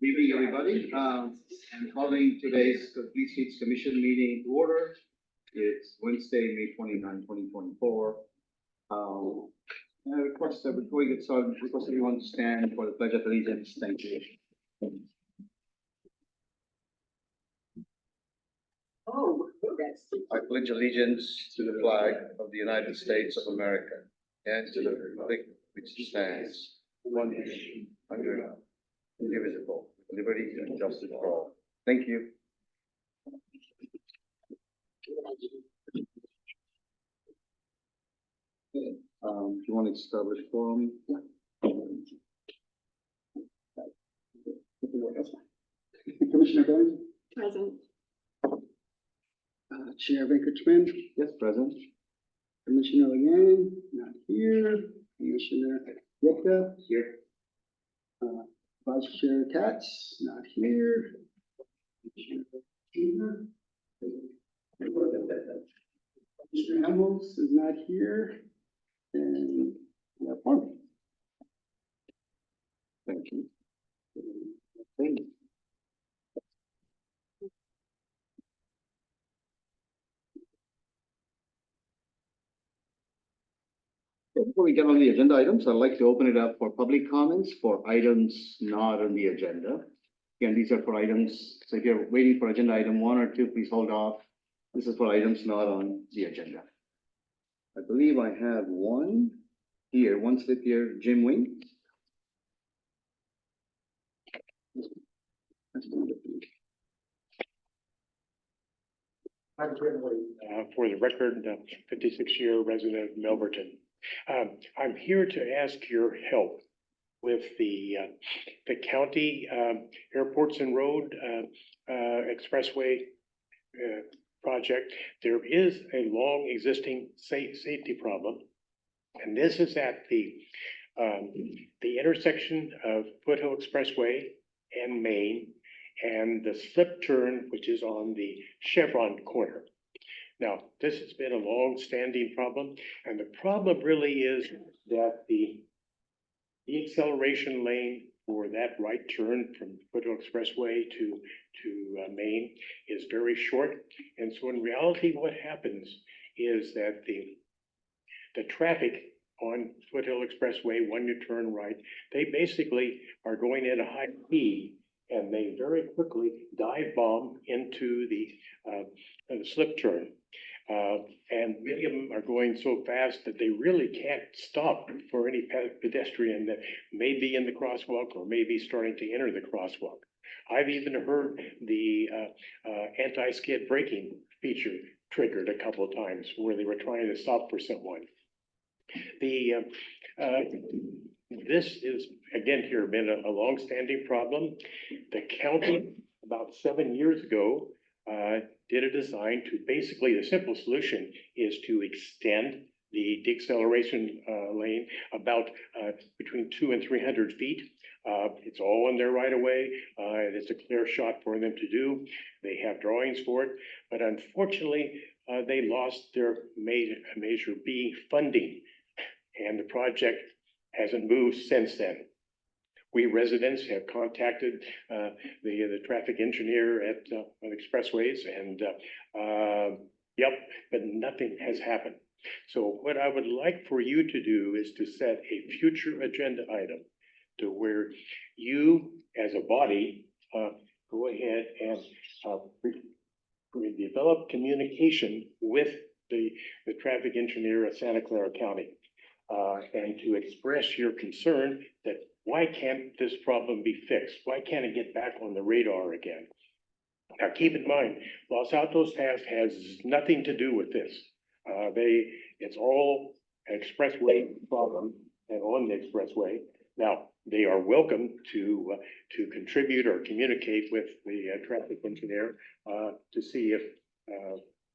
Evening, everybody. I'm calling today's Complete Streets Commission meeting to order. It's Wednesday, May 29, 2024. I request that before we get started, request everyone to stand for the Pledge of Allegiance. Thank you. I pledge allegiance to the flag of the United States of America and to the republic which stands one nation under God, indivisible, with liberty and justice for all. Thank you. Do you want to establish forum? Yeah. Commissioner Burns, Present. Chair Venkataraman, Yes, present. Commissioner Yang, not here, Commissioner Yeka, Here. Vice Chair Katz, not here. Commissioner Keener. Commissioner Hamels is not here, and we have one. Thank you. Thank you. Before we get on the agenda items, I'd like to open it up for public comments for items not on the agenda. Again, these are for items, so if you're waiting for agenda item 1 or 2, please hold off. This is for items not on the agenda. I believe I have one here, one slip here, Jim Wing. For the record, 56-year resident of Melbourne. I'm here to ask your help with the county airports and road expressway project. There is a long existing safety problem, and this is at the intersection of Foothill Expressway and Main, and the slip turn, which is on the Chevron corner. Now, this has been a long-standing problem, and the problem really is that the acceleration lane for that right turn from Foothill Expressway to Main is very short. And so in reality, what happens is that the traffic on Foothill Expressway, when you turn right, they basically are going at a high speed, and they very quickly dive bomb into the slip turn. And many of them are going so fast that they really can't stop for any pedestrian that may be in the crosswalk or may be starting to enter the crosswalk. I've even heard the anti-skid braking feature triggered a couple of times where they were trying to stop for someone. This is, again, here been a long-standing problem. The county, about 7 years ago, did a design to basically, the simple solution is to extend the deceleration lane about between 200 and 300 feet. It's all in their right of way. It's a clear shot for them to do. They have drawings for it, but unfortunately, they lost their Measure B funding, and the project hasn't moved since then. We residents have contacted the traffic engineer at Expressways, and but nothing has happened. So what I would like for you to do is to set a future agenda item to where you, as a body, go ahead and develop communication with the traffic engineer at Santa Clara County, and to express your concern that why can't this problem be fixed? Why can't it get back on the radar again? Now, keep in mind, Los Altos has nothing to do with this. It's all an expressway problem and on the expressway. Now, they are welcome to contribute or communicate with the traffic engineer to see if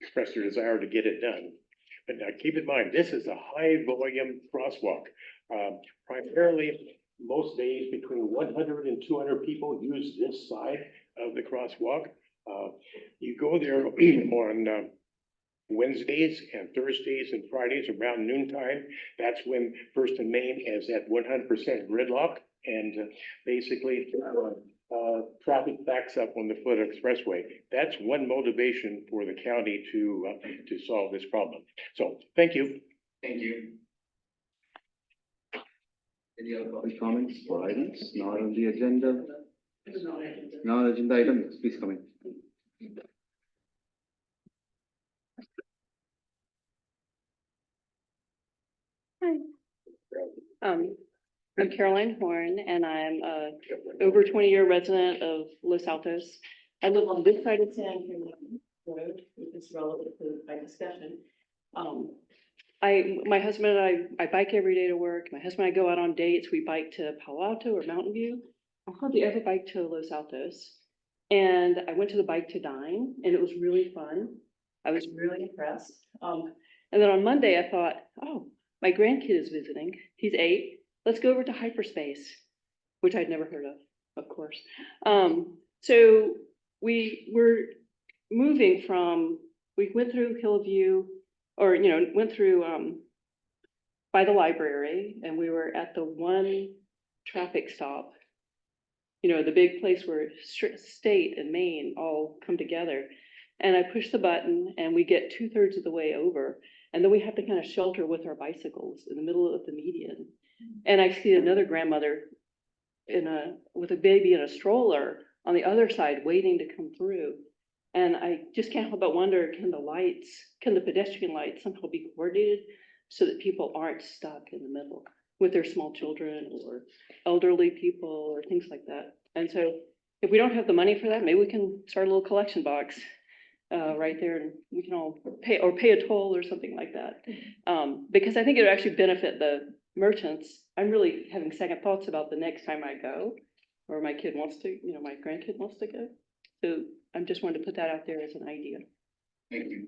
express their desire to get it done. But now, keep in mind, this is a high volume crosswalk. Primarily, most days between 100 and 200 people use this side of the crosswalk. You go there on Wednesdays and Thursdays and Fridays around noontime. That's when First and Main is at 100% gridlock, and basically traffic backs up on the Foot Expressway. That's one motivation for the county to solve this problem. So, thank you. Thank you. Any other public comments for items not on the agenda? Non-agenda items, please come in. I'm Caroline Horn, and I'm a over 20-year resident of Los Altos. I live on this side of San Fernando Road, which is relevant to my discussion. My husband and I bike every day to work. My husband and I go out on dates. We bike to Palo Alto or Mountain View. I hardly ever bike to Los Altos. And I went to the Bike to Dine, and it was really fun. I was really impressed. And then on Monday, I thought, oh, my grandkid is visiting. He's 8. Let's go over to Hyperspace, which I'd never heard of course. So we were moving from, we went through Hillview, or, went through by the library, and we were at the one traffic stop, the big place where state and Maine all come together. And I push the button and we get 2/3 of the way over. And then we have to kind of shelter with our bicycles in the middle of the median. And I see another grandmother with a baby in a stroller on the other side waiting to come through. And I just can't help but wonder, can the pedestrian lights somehow be coordinated so that people aren't stuck in the middle with their small children or elderly people or things like that? And so if we don't have the money for that, maybe we can start a little collection box right there, and we can all pay a toll or something like that. Because I think it would actually benefit the merchants. I'm really having second thoughts about the next time I go, or my kid wants to, my grandkid wants to go. So I'm just wanted to put that out there as an idea. Thank you.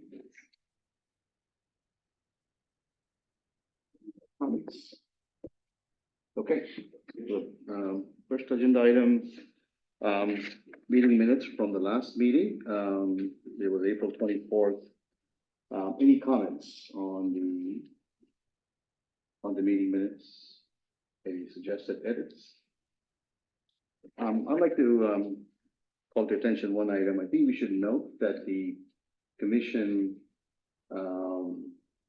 Comments? Okay. First agenda item, meeting minutes from the last meeting. It was April 24th. Any comments on the meeting minutes? Any suggested edits? I'd like to call to attention one item. I think we should note that the commission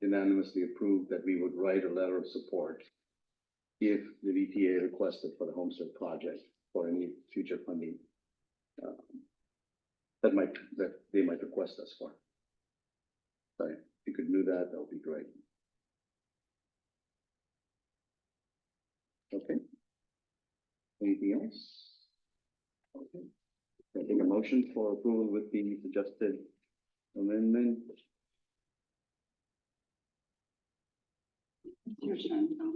unanimously approved that we would write a letter of support if the VTA requested for the Homestead project for any future funding that they might request us for. So if you could do that, that would be great. Okay. Anything else? Okay. Can I take a motion for approval with the suggested amendment? Your turn, Tom.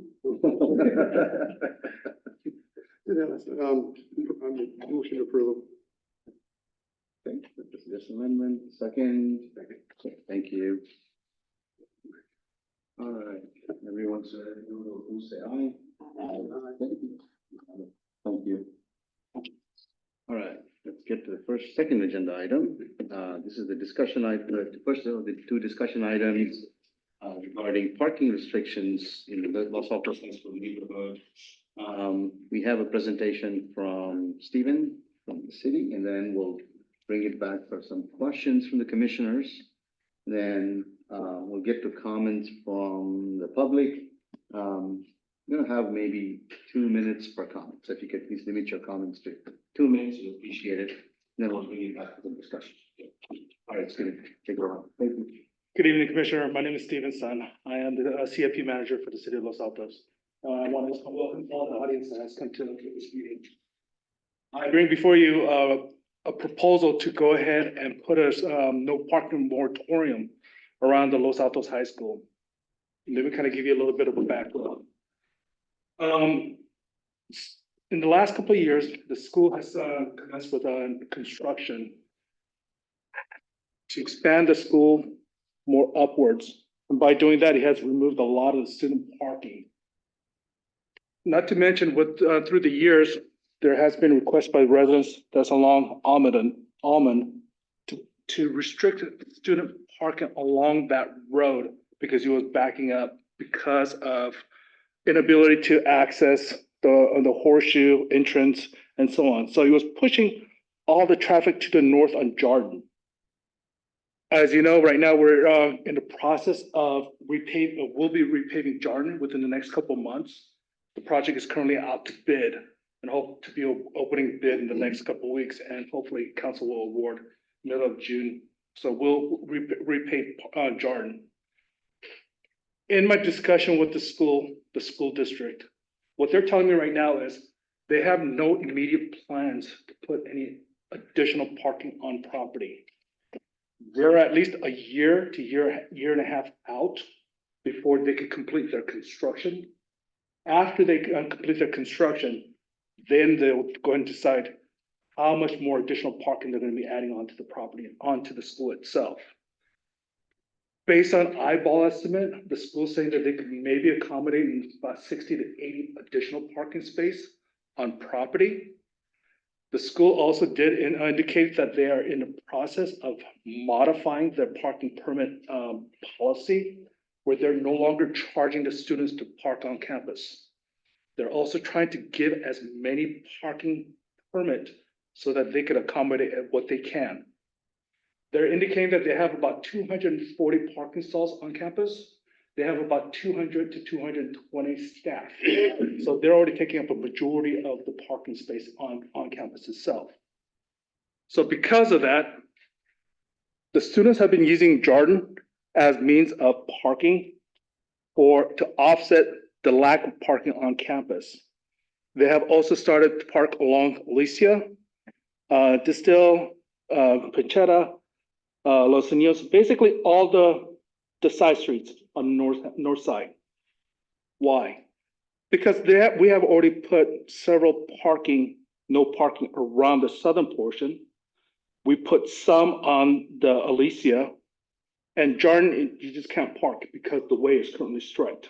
Motion to approve. Okay, this amendment, second. Okay, thank you. All right, everyone say, who say aye? Thank you. All right, let's get to the second agenda item. This is the discussion item, first of the two discussion items regarding parking restrictions in the Los Altos High School neighborhood. We have a presentation from Stephen from the city, and then we'll bring it back for some questions from the commissioners. Then we'll get to comments from the public. I'm gonna have maybe 2 minutes per comment. So if you could please limit your comments to 2 minutes, we'll appreciate it. Then we'll bring it back to the discussion. All right, Stephen, take it around. Thank you. Good evening, Commissioner. My name is Steven Sun. I am the CFP manager for the city of Los Altos. I want to welcome all the audience that has come to this meeting. I bring before you a proposal to go ahead and put a no parking moratorium around the Los Altos High School. Let me kind of give you a little bit of a background. In the last couple of years, the school has commenced with construction to expand the school more upwards. And by doing that, he has removed a lot of the student parking. Not to mention through the years, there has been requests by residents that's along Almond to restrict student parking along that road because he was backing up because of inability to access the horseshoe entrance and so on. So he was pushing all the traffic to the north on Jordan. As you know, right now, we're in the process of we'll be repaving Jordan within the next couple of months. The project is currently out to bid and hope to be opening bid in the next couple of weeks, and hopefully council will award middle of June. So we'll repave Jordan. In my discussion with the school district, what they're telling me right now is they have no immediate plans to put any additional parking on property. They're at least a year to year and a half out before they could complete their construction. After they complete their construction, then they'll go and decide how much more additional parking they're going to be adding onto the property and onto the school itself. Based on eyeball estimate, the school's saying that they could maybe accommodate about 60 to 80 additional parking space on property. The school also did indicate that they are in the process of modifying their parking permit policy, where they're no longer charging the students to park on campus. They're also trying to give as many parking permit so that they could accommodate what they can. They're indicating that they have about 240 parking stalls on campus. They have about 200 to 220 staff. So they're already taking up a majority of the parking space on campus itself. So because of that, the students have been using Jordan as means of parking to offset the lack of parking on campus. They have also started to park along Alicia, Distill, Pinchetta, Los Niños, basically all the side streets on the north side. Why? Because we have already put several no parking around the southern portion. We put some on the Alicia, and Jordan, you just can't park because the way is currently striped.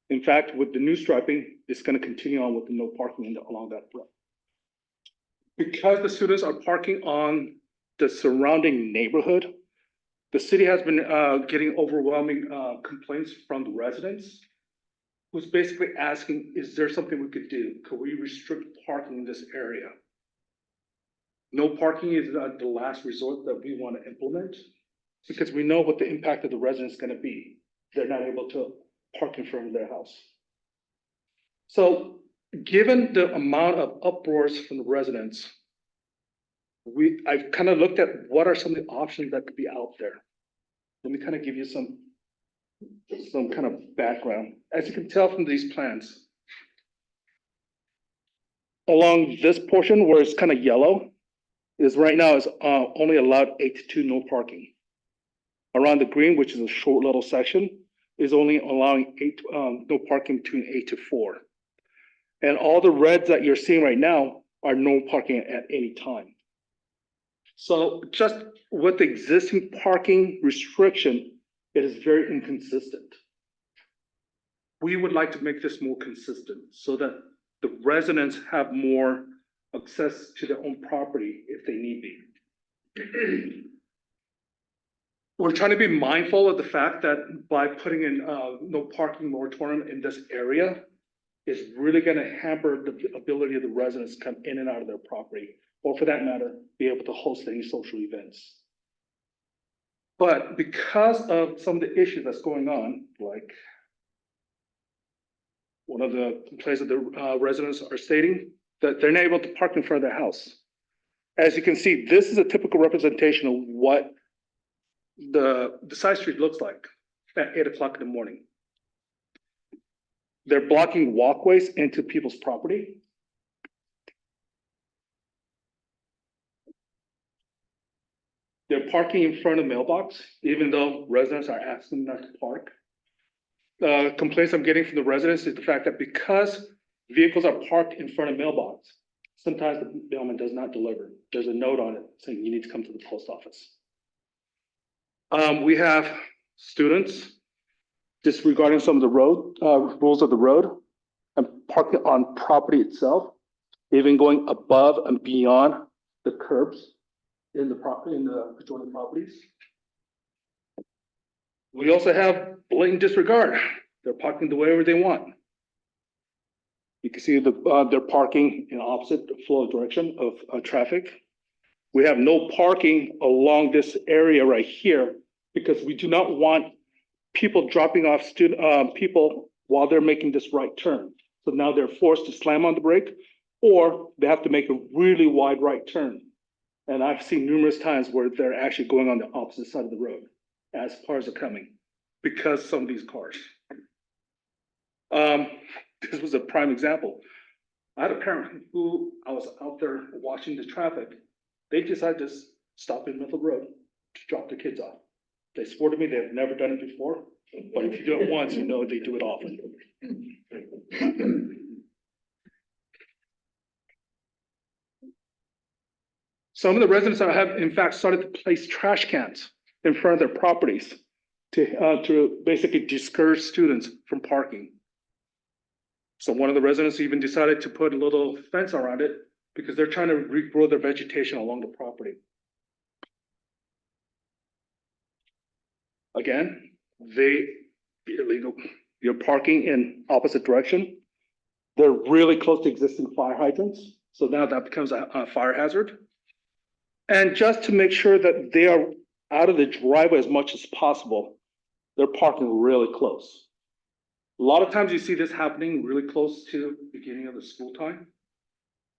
In fact, with the new striping, it's going to continue on with the no parking along that road. Because the students are parking on the surrounding neighborhood, the city has been getting overwhelming complaints from the residents, who's basically asking, is there something we could do? Could we restrict parking in this area? No parking is the last resort that we want to implement, because we know what the impact of the residents is going to be. They're not able to park in front of their house. So given the amount of uproars from the residents, I've kind of looked at what are some of the options that could be out there. Let me kind of give you some kind of background. As you can tell from these plans, along this portion where it's kind of yellow, is right now is only allowed 8 to 2 no parking. Around the green, which is a short little section, is only allowing no parking between 8 to 4. And all the reds that you're seeing right now are no parking at any time. So just with the existing parking restriction, it is very inconsistent. We would like to make this more consistent so that the residents have more access to their own property if they need be. We're trying to be mindful of the fact that by putting in no parking moratorium in this area is really going to hamper the ability of the residents to come in and out of their property, or for that matter, be able to host any social events. But because of some of the issues that's going on, like one of the complaints that the residents are stating, that they're not able to park in front of their house. As you can see, this is a typical representation of what the side street looks like at 8 o'clock in the morning. They're blocking walkways into people's property. They're parking in front of mailbox, even though residents are asking not to park. Complaints I'm getting from the residents is the fact that because vehicles are parked in front of mailbox, sometimes the mailman does not deliver. There's a note on it saying you need to come to the post office. We have students disregarding some of the rules of the road and parking on property itself, even going above and beyond the curbs in the adjoining properties. We also have blatant disregard. They're parking the way they want. You can see they're parking in opposite flow direction of traffic. We have no parking along this area right here because we do not want people dropping off people while they're making this right turn. So now they're forced to slam on the brake, or they have to make a really wide right turn. And I've seen numerous times where they're actually going on the opposite side of the road as cars are coming because some of these cars. This was a prime example. I had a parent who I was out there watching the traffic. They decided to stop in the middle of the road to drop their kids off. They swore to me they've never done it before, but if you do it once, you know they do it often. Some of the residents have, in fact, started to place trash cans in front of their properties to basically discourage students from parking. So one of the residents even decided to put a little fence around it because they're trying to regrow their vegetation along the property. Again, illegal. You're parking in opposite direction. They're really close to existing fire hydrants. So now that becomes a fire hazard. And just to make sure that they are out of the driveway as much as possible, they're parking really close. A lot of times you see this happening really close to the beginning of the school time.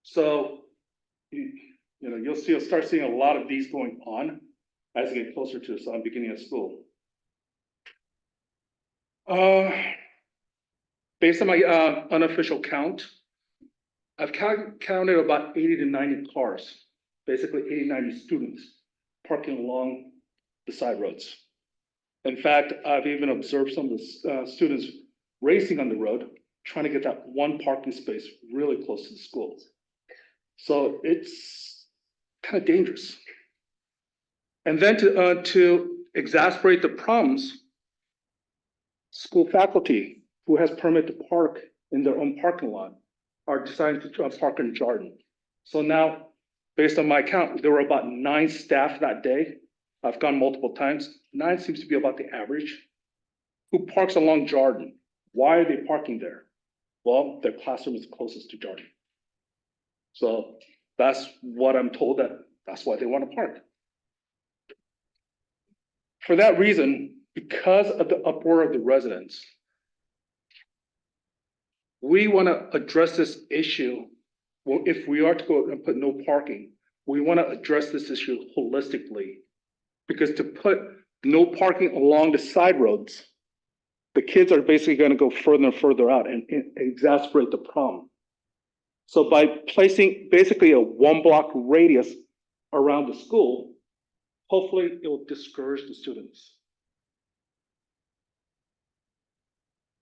So, you'll start seeing a lot of these going on as you get closer to the beginning of school. Based on my unofficial count, I've counted about 80 to 90 cars, basically 80, 90 students parking along the side roads. In fact, I've even observed some of the students racing on the road, trying to get that one parking space really close to the school. So it's kind of dangerous. And then to exasperate the problems, school faculty who has permit to park in their own parking lot are deciding to park in Jordan. So now, based on my count, there were about 9 staff that day. I've gone multiple times. 9 seems to be about the average. Who parks along Jordan? Why are they parking there? Well, their classroom is closest to Jordan. So that's what I'm told, that's why they want to park. For that reason, because of the uproar of the residents, we want to address this issue. Well, if we are to go and put no parking, we want to address this issue holistically. Because to put no parking along the side roads, the kids are basically going to go further and further out and exacerbate the problem. So by placing basically a 1-block radius around the school, hopefully it will discourage the students.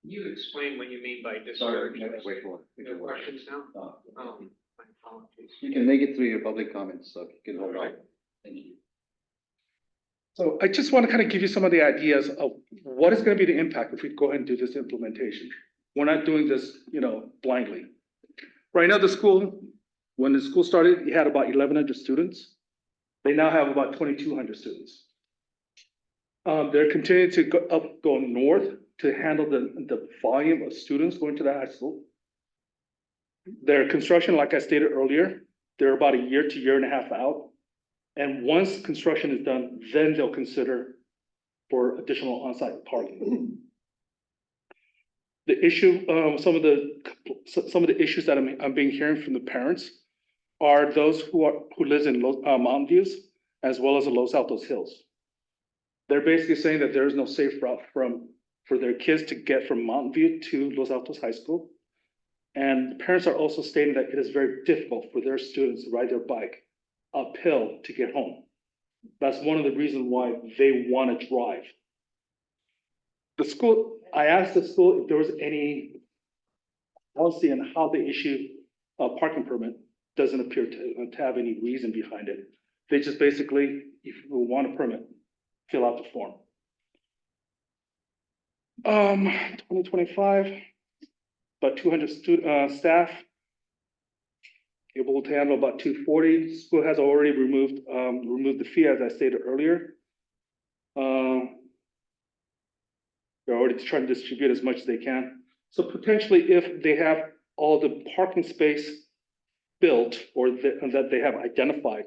Can you explain what you mean by Sorry, discourage? you have to wait for it. No questions now? Uh, My apologies. You can make it through your public comments, so you can hold on. Thank you. So I just want to kind of give you some of the ideas of what is going to be the impact if we go ahead and do this implementation. We're not doing this, blindly. Right now, when the school started, you had about 1,100 students. They now have about 2,200 students. They're continuing to go north to handle the volume of students going to that high school. Their construction, like I stated earlier, they're about a year to year and a half out. And once construction is done, then they'll consider for additional on-site parking. The issue, some of the issues that I'm being hearing from the parents are those who lives in Mountain Views as well as the Los Altos Hills. They're basically saying that there is no safe route for their kids to get from Mountain View to Los Altos High School. And the parents are also stating that it is very difficult for their students to ride their bike uphill to get home. That's one of the reasons why they want to drive. The school, I asked the school if there was any policy on how they issue a parking permit. Doesn't appear to have any reason behind it. They just basically, if you want a permit, fill out the form. 2025, about 200 staff, able to handle about 240. School has already removed the fee, as I stated earlier. They're already trying to distribute as much as they can. So potentially, if they have all the parking space built or and that they have identified,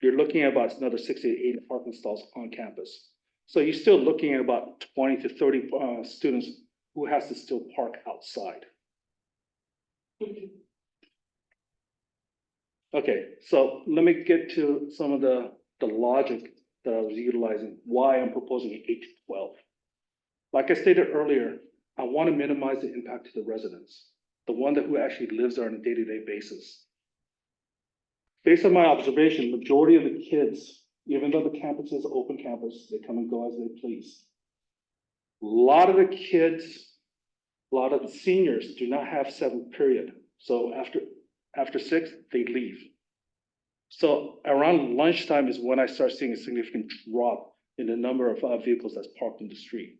you're looking at about another 60 to 80 parking stalls on campus. So you're still looking at about 20 to 30 students who has to still park outside. Okay, so let me get to some of the logic that I was utilizing, why I'm proposing 8 to 12. Like I stated earlier, I want to minimize the impact to the residents, the one that who actually lives there on a day-to-day basis. Based on my observation, majority of the kids, even though the campus is open campus, they come and go as they please. A lot of the kids, a lot of the seniors do not have 7th period. So after 6, they leave. So around lunchtime is when I start seeing a significant drop in the number of vehicles that's parked in the street.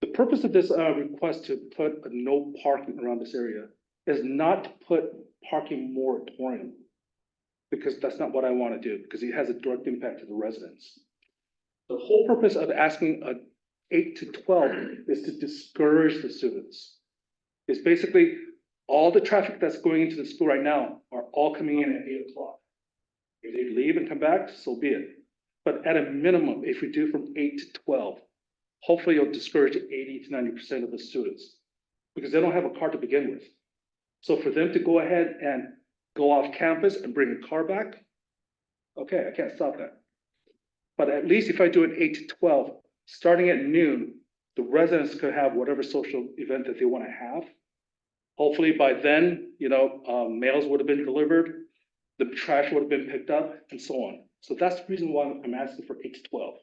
The purpose of this request to put a no parking around this area is not to put parking moratorium, because that's not what I want to do, because it has a direct impact to the residents. The whole purpose of asking a 8 to 12 is to discourage the students. It's basically all the traffic that's going into the school right now are all coming in at 8 o'clock. If they leave and come back, so be it. But at a minimum, if we do from 8 to 12, hopefully you'll discourage 80 to 90% of the students because they don't have a car to begin with. So for them to go ahead and go off campus and bring a car back, okay, I can't stop that. But at least if I do an 8 to 12, starting at noon, the residents could have whatever social event that they want to have. Hopefully by then, mails would have been delivered, the trash would have been picked up, and so on. So that's the reason why I'm asking for 8 to 12.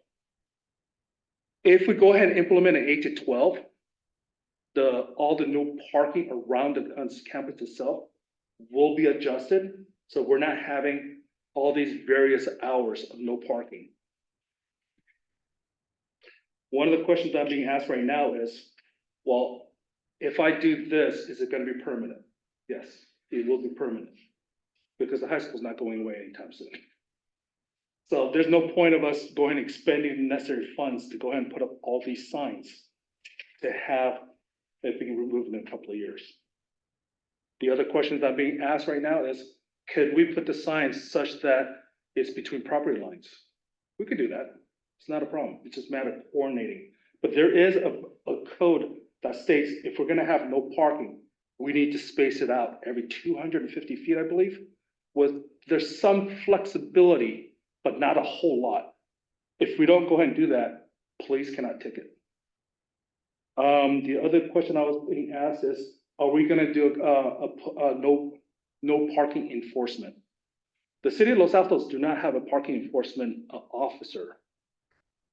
If we go ahead and implement an 8 to 12, all the no parking around the campus itself will be adjusted. So we're not having all these various hours of no parking. One of the questions I'm being asked right now is, well, if I do this, is it going to be permanent? Yes, it will be permanent because the high school is not going away anytime soon. So there's no point of us going and expending the necessary funds to go ahead and put up all these signs to have it being removed in a couple of years. The other questions I'm being asked right now is, could we put the signs such that it's between property lines? We could do that. It's not a problem. It's just a matter of coordinating. But there is a code that states if we're gonna have no parking, we need to space it out every 250 feet, I believe. There's some flexibility, but not a whole lot. If we don't go ahead and do that, police cannot ticket. The other question I was being asked is, are we gonna do no parking enforcement? The city of Los Altos do not have a parking enforcement officer.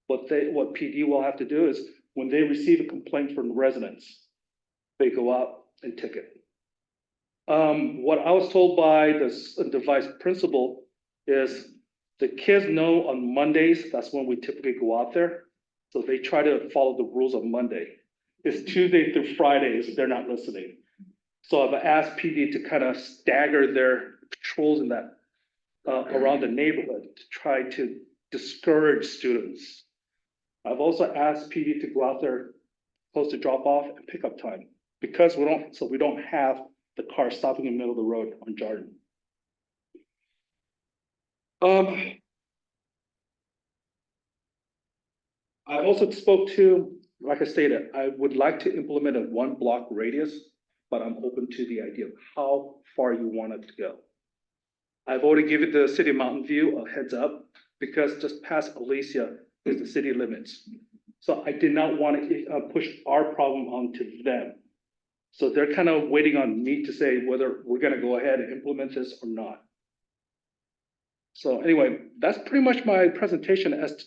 What PD will have to do is when they receive a complaint from residents, they go out and ticket. What I was told by the vice principal is the kids know on Mondays, that's when we typically go out there. So they try to follow the rules on Monday. It's Tuesday through Fridays, they're not listening. So I've asked PD to kind of stagger their patrols in that around the neighborhood to try to discourage students. I've also asked PD to go out there close to drop off and pickup time because we don't have the car stopping in the middle of the road on Jordan. I've also spoke to, like I stated, I would like to implement a 1 block radius, but I'm open to the idea of how far you want it to go. I've already given the city of Mountain View a heads up because just past Alicia is the city limits. So I did not want to push our problem onto them. So they're kind of waiting on me to say whether we're going to go ahead and implement this or not. So anyway, that's pretty much my presentation as to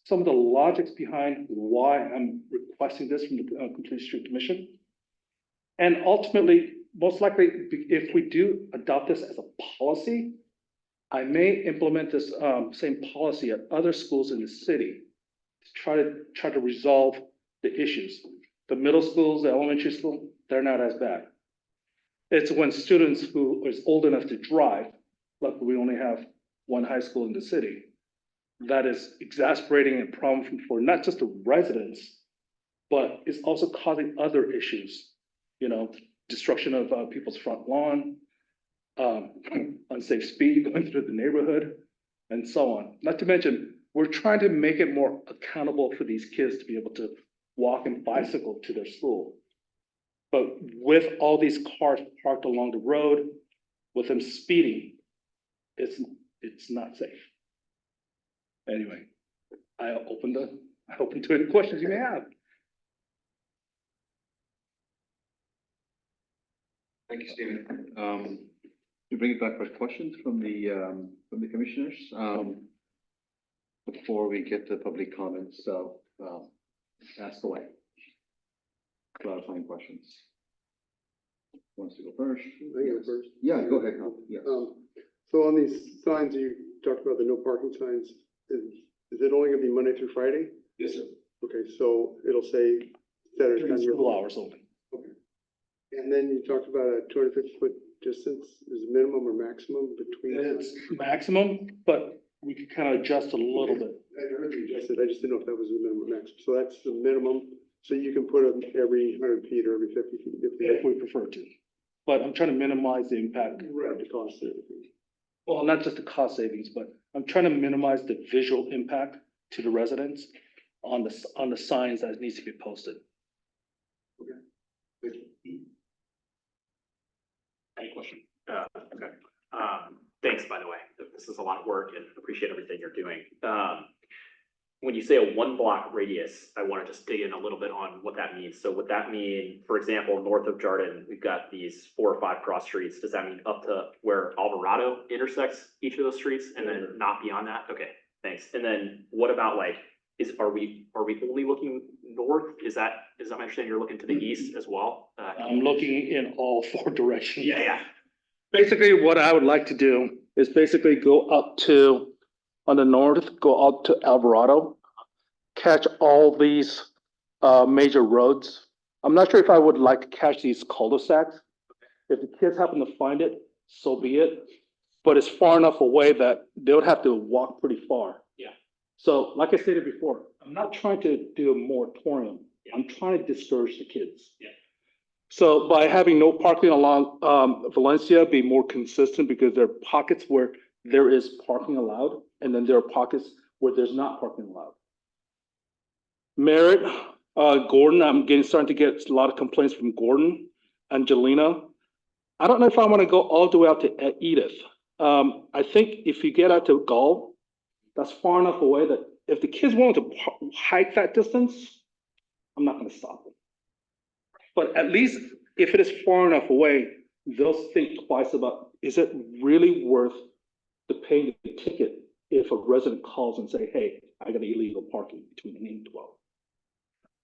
some of the logics behind why I'm requesting this from the Complete Street Commission. And ultimately, most likely, if we do adopt this as a policy, I may implement this same policy at other schools in the city to try to resolve the issues. The middle schools, the elementary school, they're not as bad. It's when students who is old enough to drive, luckily we only have one high school in the city, that is exasperating a problem for not just the residents, but it's also causing other issues. destruction of people's front lawn, unsafe speed going through the neighborhood, and so on. Not to mention, we're trying to make it more accountable for these kids to be able to walk and bicycle to their school. But with all these cars parked along the road, with them speeding, it's not safe. Anyway, I open to any questions you may have. Thank you, Stephen. You bring it back for questions from the commissioners, before we get to public comments, so, ask away. Clarifying questions. Wants to go first? I go first. Yeah, go ahead, Tom. Yeah. So on these signs, you talked about the no parking signs, is it only gonna be Monday through Friday? Yes, sir. Okay, so it'll say Saturday. During Sunday. school hours only. And then you talked about a 250-foot distance, is minimum or maximum between? It's maximum, but we could kind of adjust a little bit. I heard you adjusted, I just didn't know if that was the minimum or maximum, so that's the minimum, so you can put them every 100 feet or every 50 feet If we prefer to. But I'm trying to minimize the impact. Right, the cost and everything. Well, not just the cost savings, but I'm trying to minimize the visual impact to the residents on the signs that needs to be posted. Any question? Okay. Thanks, by the way. This is a lot of work and appreciate everything you're doing. When you say a 1 block radius, I want to just dig in a little bit on what that means. So would that mean, for example, north of Jordan, we've got these 4 or 5 cross streets. Does that mean up to where Alvarado intersects each of those streets and then not beyond that? Okay, thanks. And then what about like, are we only looking north? Is that my understanding? You're looking to the east as well? I'm looking in all 4 directions. Yeah. Basically, what I would like to do is basically go up to, on the north, go up to Alvarado, catch all these major roads. I'm not sure if I would like to catch these cul-de-sacs. If the kids happen to find it, so be it. But it's far enough away that they would have to walk pretty far. Yeah. So like I stated before, I'm not trying to do a moratorium. I'm trying to discourage the kids. Yeah. So by having no parking along Valencia, be more consistent, because there are pockets where there is parking allowed, and then there are pockets where there's not parking allowed. Merritt, Gordon, starting to get a lot of complaints from Gordon, Angelina. I don't know if I want to go all the way out to Edith. I think if you get out to Gulf, that's far enough away that if the kids want to hike that distance, I'm not going to stop them. But at least if it is far enough away, they'll think twice about, is it really worth the paying the ticket if a resident calls and say, hey, I got illegal parking between 8 and 12.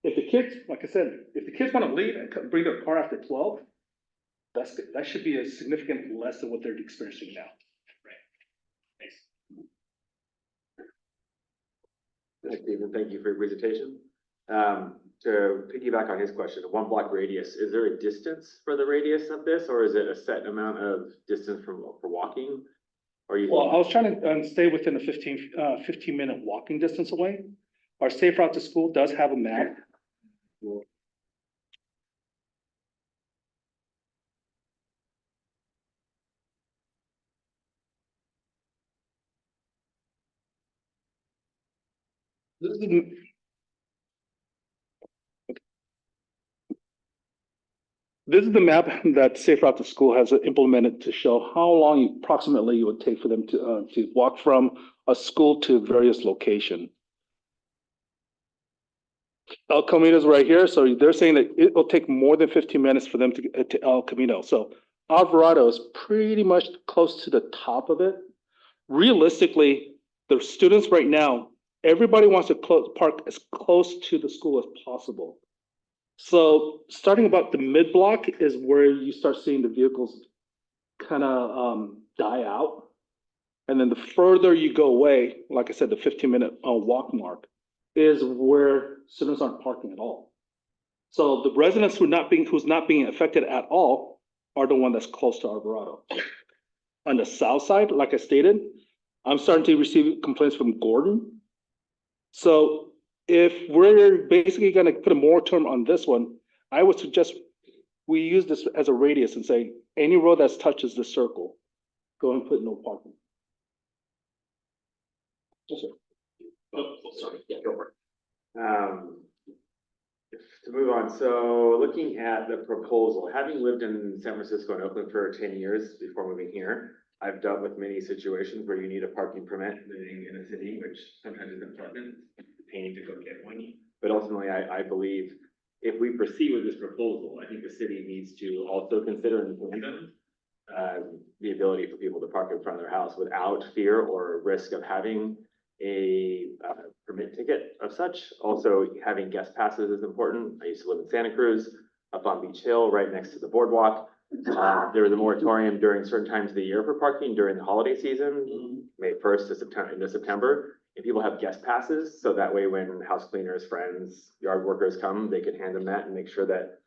If the kids, like I said, if the kids want to leave and bring their car after 12, that should be a significant less than what they're experiencing now. Thanks. Hi, Stephen, thank you for your presentation. To piggyback on his question, a 1 block radius, is there a distance for the radius of this, or is it a set amount of distance for walking? Or you? Well, I was trying to stay within a 15-minute walking distance away. Our Safe Route to School does have a map. This is the map that Safe Route to School has implemented to show how long approximately it would take for them to walk from a school to various location. El Camino is right here, so they're saying that it will take more than 15 minutes for them to get to El Camino. So Alvarado is pretty much close to the top of it. Realistically, the students right now, everybody wants to park as close to the school as possible. So starting about the mid block is where you start seeing the vehicles kind of die out. And then the further you go away, like I said, the 15-minute walk mark is where students aren't parking at all. So the residents who's not being affected at all are the one that's close to Alvarado. On the south side, like I stated, I'm starting to receive complaints from Gordon. So if we're basically going to put a moratorium on this one, I would suggest we use this as a radius and say, any road that touches the circle, go and put no parking. Yes, sir. Oh, sorry, yeah, go for it. To move on, so looking at the proposal, having lived in San Francisco and Oakland for 10 years before moving here, I've dealt with many situations where you need a parking permit living in a city, which sometimes is important, paying to go get one. But ultimately, I believe if we proceed with this proposal, I think the city needs to also consider and implement the ability for people to park in front of their house without fear or risk of having a permit ticket of such. Also, having guest passes is important. I used to live in Santa Cruz, up on Beach Hill, right next to the boardwalk. There was a moratorium during certain times of the year for parking during the holiday season, May 1st to September, into September. And people have guest passes, so that way when house cleaners, friends, yard workers come, they can hand them that and make sure that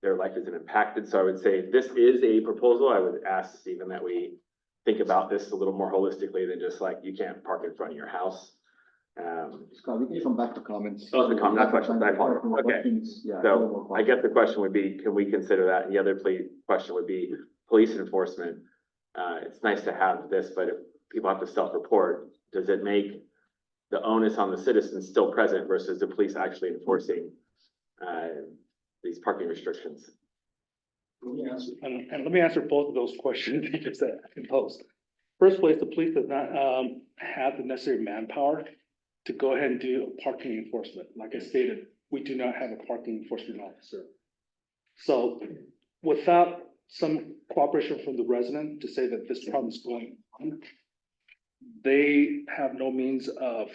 their life isn't impacted. So I would say this is a proposal. I would ask Stephen that we think about this a little more holistically than just like, you can't park in front of your house. Scott, we can come back to comments. Oh, the comment, not questions, I apologize. Okay. Questions, yeah, So I guess the question would be, can we consider that? And the other question would be police enforcement. It's nice to have this, but if people have to self-report, does it make the onus on the citizens still present versus the police actually enforcing these parking restrictions? And let me answer both of those questions you just posed. First place, the police does not have the necessary manpower to go ahead and do parking enforcement. Like I stated, we do not have a parking enforcement officer. So without some cooperation from the resident to say that this problem is going on, they have no means of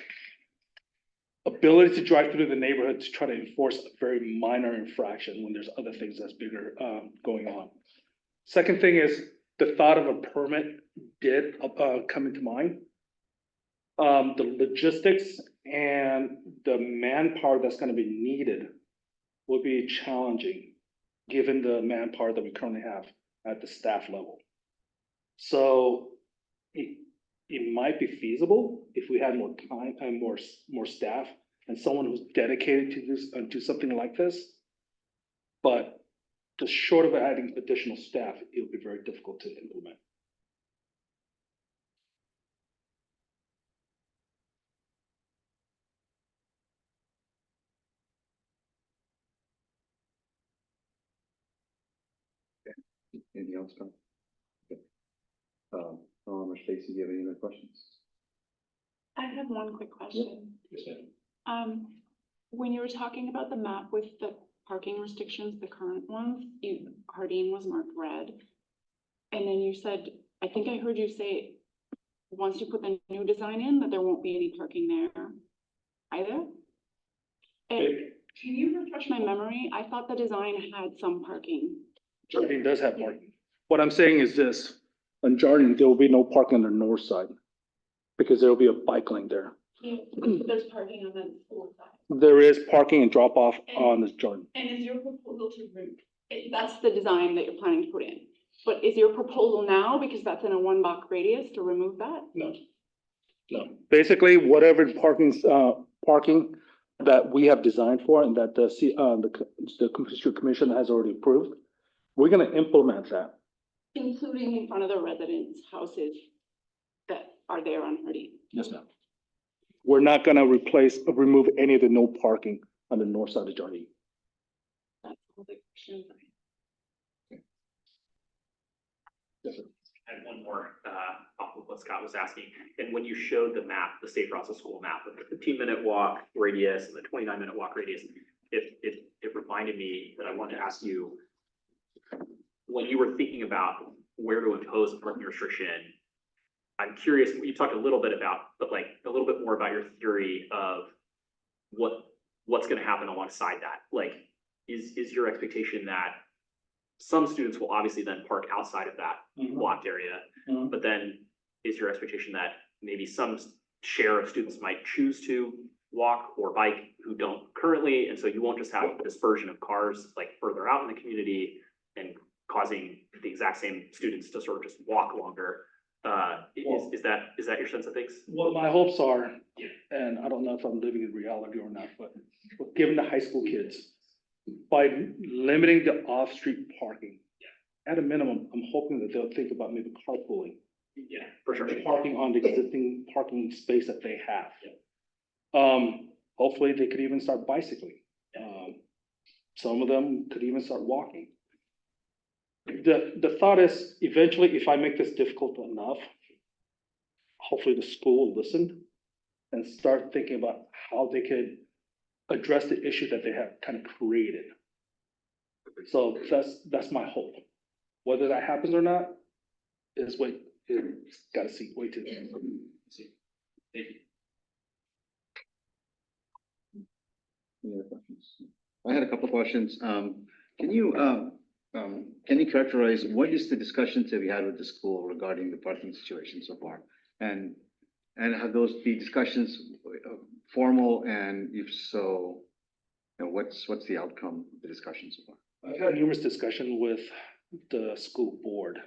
ability to drive through the neighborhood to try to enforce a very minor infraction when there's other things that's bigger going on. Second thing is the thought of a permit did come into mind. The logistics and the manpower that's going to be needed will be challenging given the manpower that we currently have at the staff level. So it might be feasible if we had more time and more staff and someone who's dedicated to this and do something like this. But just short of adding additional staff, it would be very difficult to implement. Anything else, Scott? Okay. Tom or Stacy, do you have any other questions? I have one quick question. When you were talking about the map with the parking restrictions, the current ones, Hardin was marked red. And then you said, I think I heard you say, once you put the new design in, that there won't be any parking there either? And can you refresh my memory? I thought the design had some parking. Jardine does have parking. What I'm saying is this, on Jardine, there will be no parking on the north side because there will be a bike lane there. There's parking on the school side. There is parking and drop off on the Jardine. And is your proposal to that's the design that you're planning to put in? But is your proposal now, because that's in a 1 block radius, to remove that? No. No. Basically, whatever parking that we have designed for and that the commission has already approved, we're gonna implement that. Including in front of the residents' houses that are there on Hardin? Yes, ma'am. We're not gonna remove any of the no parking on the north side of Jardine. That's all the questions I have. And one more, off of what Scott was asking, and when you showed the map, the Safe Routes to School map with the 15-minute walk radius and the 29-minute walk radius, it reminded me that I wanted to ask you, when you were thinking about where to impose a parking restriction, I'm curious, you talked a little bit about, but like a little bit more about your theory of what's gonna happen alongside that. Like, is your expectation that some students will obviously then park outside of that blocked area, but then is your expectation that maybe some share of students might choose to walk or bike who don't currently, and so you won't just have a dispersion of cars like further out in the community and causing the exact same students to sort of just walk longer? Is that your sense of things? What my hopes are, and I don't know if I'm living in reality or not, but given the high school kids, by limiting the off-street parking. At a minimum, I'm hoping that they'll think about maybe carpooling. Yeah, for sure. Parking on the existing parking space that they have. Hopefully they could even start bicycling. Some of them could even start walking. The thought is, eventually, if I make this difficult enough, hopefully the school will listen and start thinking about how they could address the issue that they have kind of created. So that's my hope. Whether that happens or not is gotta see, wait to see. Thank you. Any other questions? I had a couple of questions. Can you characterize what is the discussions that we had with the school regarding the parking situation so far? And have those be discussions formal, and if so, what's the outcome of the discussion so far? I've had numerous discussions with the school board.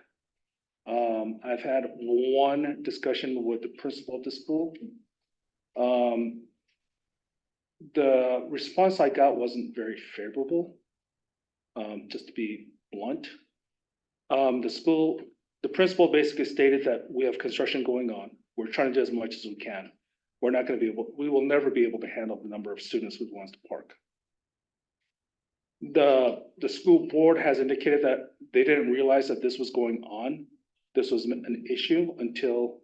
I've had one discussion with the principal of the school. The response I got wasn't very favorable, just to be blunt. The principal basically stated that we have construction going on. We're trying to do as much as we can. We will never be able to handle the number of students who wants to park. The school board has indicated that they didn't realize that this was going on. This was an issue until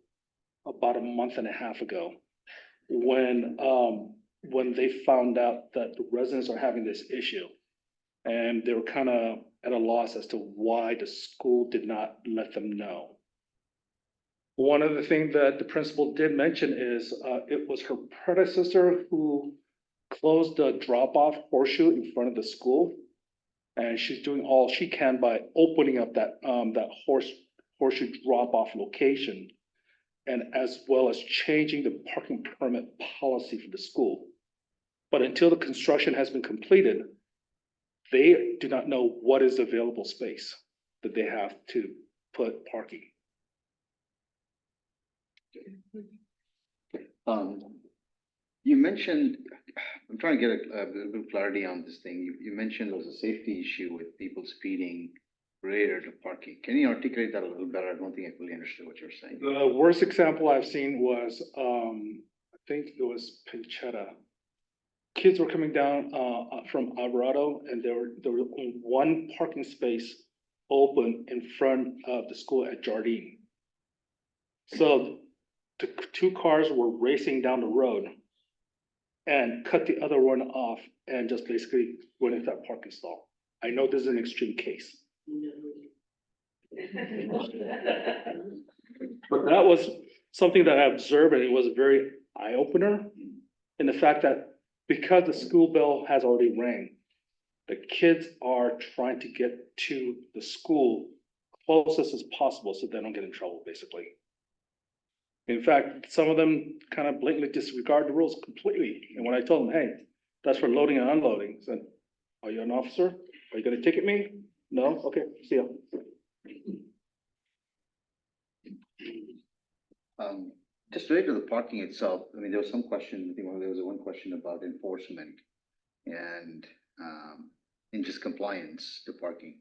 about a month and a half ago, when they found out that the residents are having this issue. And they were kind of at a loss as to why the school did not let them know. One of the things that the principal did mention is it was her predecessor who closed the drop-off horseshoe in front of the school. And she's doing all she can by opening up that horseshoe drop-off location, and as well as changing the parking permit policy for the school. But until the construction has been completed, they do not know what is the available space that they have to put parking. You mentioned, I'm trying to get a little clarity on this thing. You mentioned there was a safety issue with people speeding related to parking. Can you articulate that a little better? I don't think I fully understood what you're saying. The worst example I've seen was, I think it was Pinchetta. Kids were coming down from Alvarado, and there was only one parking space open in front of the school at Jardine. So the two cars were racing down the road and cut the other one off and just basically went into that parking stall. I know this is an extreme case. But that was something that I observed, and it was a very eye-opener in the fact that because the school bell has already rang, the kids are trying to get to the school closest as possible so they don't get in trouble, basically. In fact, some of them kind of blatantly disregard the rules completely. And when I told them, hey, that's for loading and unloading, I said, are you an officer? Are you gonna ticket me? No? Okay, see ya. Just related to the parking itself, I mean, there was some question, I think there was one question about enforcement and in just compliance to parking.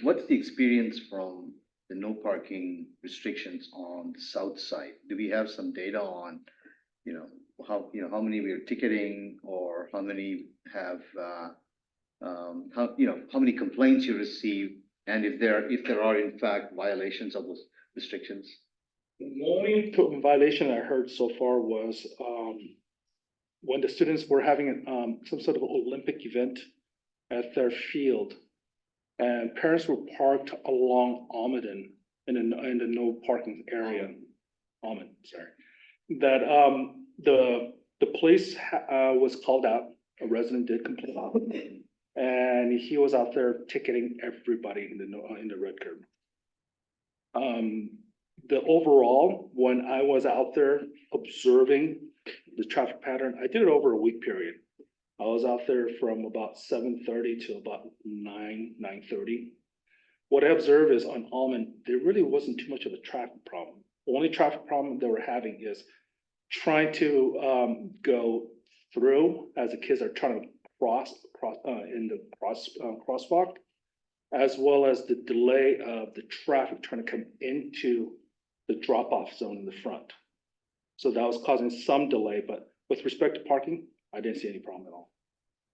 What's the experience from the no parking restrictions on the south side? Do we have some data on, how many we are ticketing, or how many have, how many complaints you receive, and if there are in fact violations of those restrictions? The only violation I heard so far was when the students were having some sort of Olympic event at their field, and parents were parked along Almaden in the no parking area. Almaden, sorry. That the police was called out. A resident did complain, and he was out there ticketing everybody in the red curb. The overall, when I was out there observing the traffic pattern, I did it over a week period. I was out there from about 7:30 to about 9:30. What I observed is on Almond, there really wasn't too much of a traffic problem. The only traffic problem they were having is trying to go through as the kids are trying to crosswalk, as well as the delay of the traffic trying to come into the drop-off zone in the front. So that was causing some delay, but with respect to parking, I didn't see any problem at all.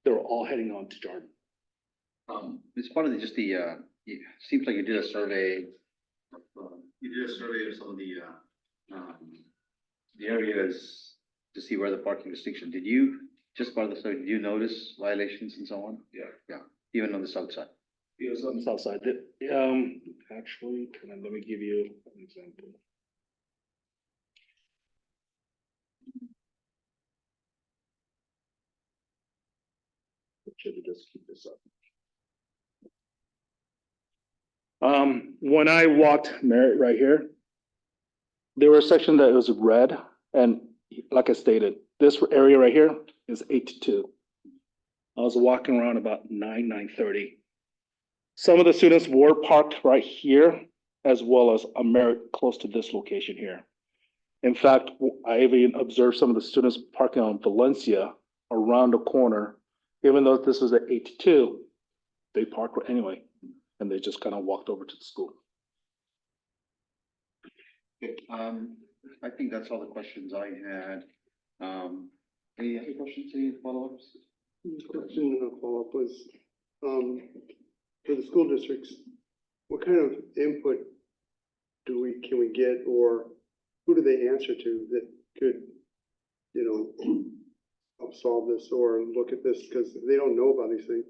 They were all heading on to Jordan. It's part of it seems like you did a survey. Of some of the areas to see where the parking restriction. Did you, just part of the survey, did you notice violations and so on? Yeah, even on the south side. It was on the south side. Actually, let me give you an example. Should we just keep this up? When I walked Merritt right here, there was a section that was red, and like I stated, this area right here is 8 to 2. I was walking around about 9:30. Some of the students were parked right here, as well as a Merritt close to this location here. In fact, I even observed some of the students parking on Valencia around the corner. Even though this was at 8 to 2, they parked anyway, and they just kind of walked over to the school. Okay, I think that's all the questions I had. Any other questions, any follow-ups? Question and a follow-up was, for the school districts, what kind of input can we get, or who do they answer to that could, help solve this or look at this? Because they don't know about these things.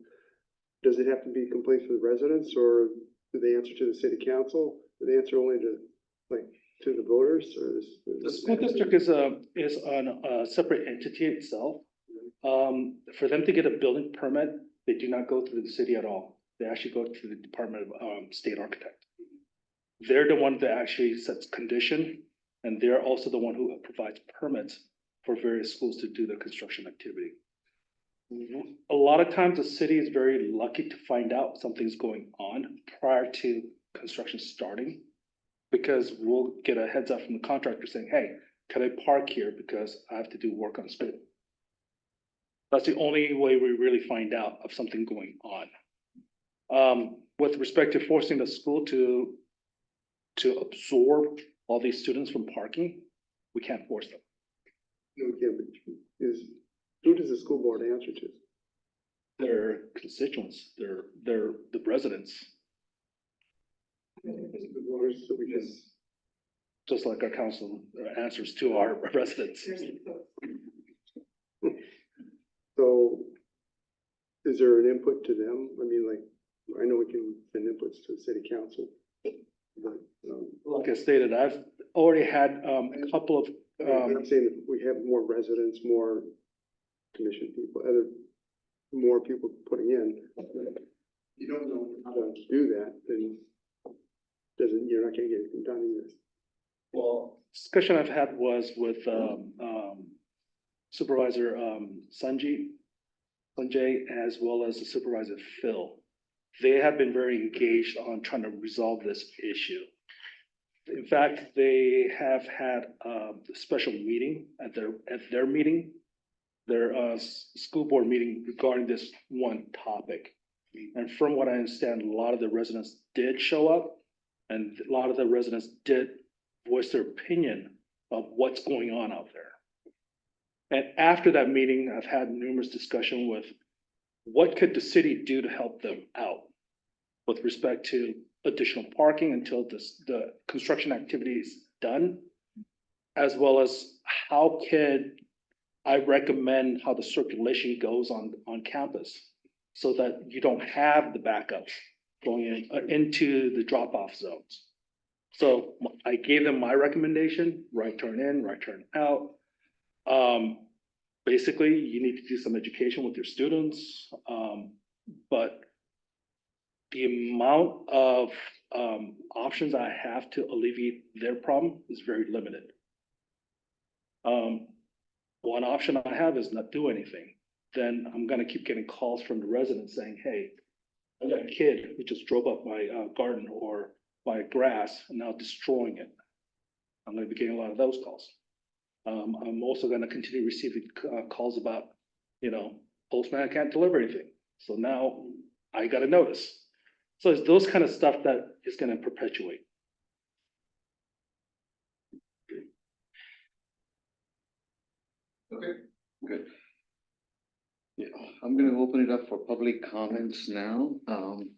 Does it have to be complaints from the residents, or do they answer to the city council? Do they answer only to the voters, or The school district is on a separate entity itself. For them to get a building permit, they do not go through the city at all. They actually go to the Department of State Architect. They're the one that actually sets condition, and they're also the one who provides permits for various schools to do their construction activity. A lot of times the city is very lucky to find out something's going on prior to construction starting, because we'll get a heads up from the contractor saying, hey, can I park here because I have to do work on school? That's the only way we really find out of something going on. With respect to forcing the school to absorb all these students from parking, we can't force them. Who does the school board answer to? Their constituents, they're the residents, The voters, so we just like our council answers to our residents. So is there an input to them? I mean, I know we can send inputs to the city council. But, Like I stated, I've already had a couple of, I'm saying that we have more residents, more commission people, more people putting in. You don't know how to do that, then you're not gonna get anything done either. well, discussion I've had was with Supervisor Sanjay, as well as the Supervisor Phil. They have been very engaged on trying to resolve this issue. In fact, they have had a special meeting at their meeting, their school board meeting regarding this one topic. And from what I understand, a lot of the residents did show up, and a lot of the residents did voice their opinion of what's going on out there. And after that meeting, I've had numerous discussions with what could the city do to help them out with respect to additional parking until the construction activity is done, as well as how could I recommend how the circulation goes on campus so that you don't have the backups going into the drop-off zones. So I gave them my recommendation: right turn in, right turn out. Basically, you need to do some education with your students, but the amount of options I have to alleviate their problem is very limited. One option I have is not do anything. Then I'm gonna keep getting calls from the residents saying, hey, I got a kid who just drove up my garden or my grass and now destroying it. I'm gonna be getting a lot of those calls. I'm also gonna continue receiving calls about, postman, I can't deliver anything. So now I got a notice. So it's those kind of stuff that is gonna perpetuate. Okay, good. Yeah, I'm gonna open it up for public comments now. I'm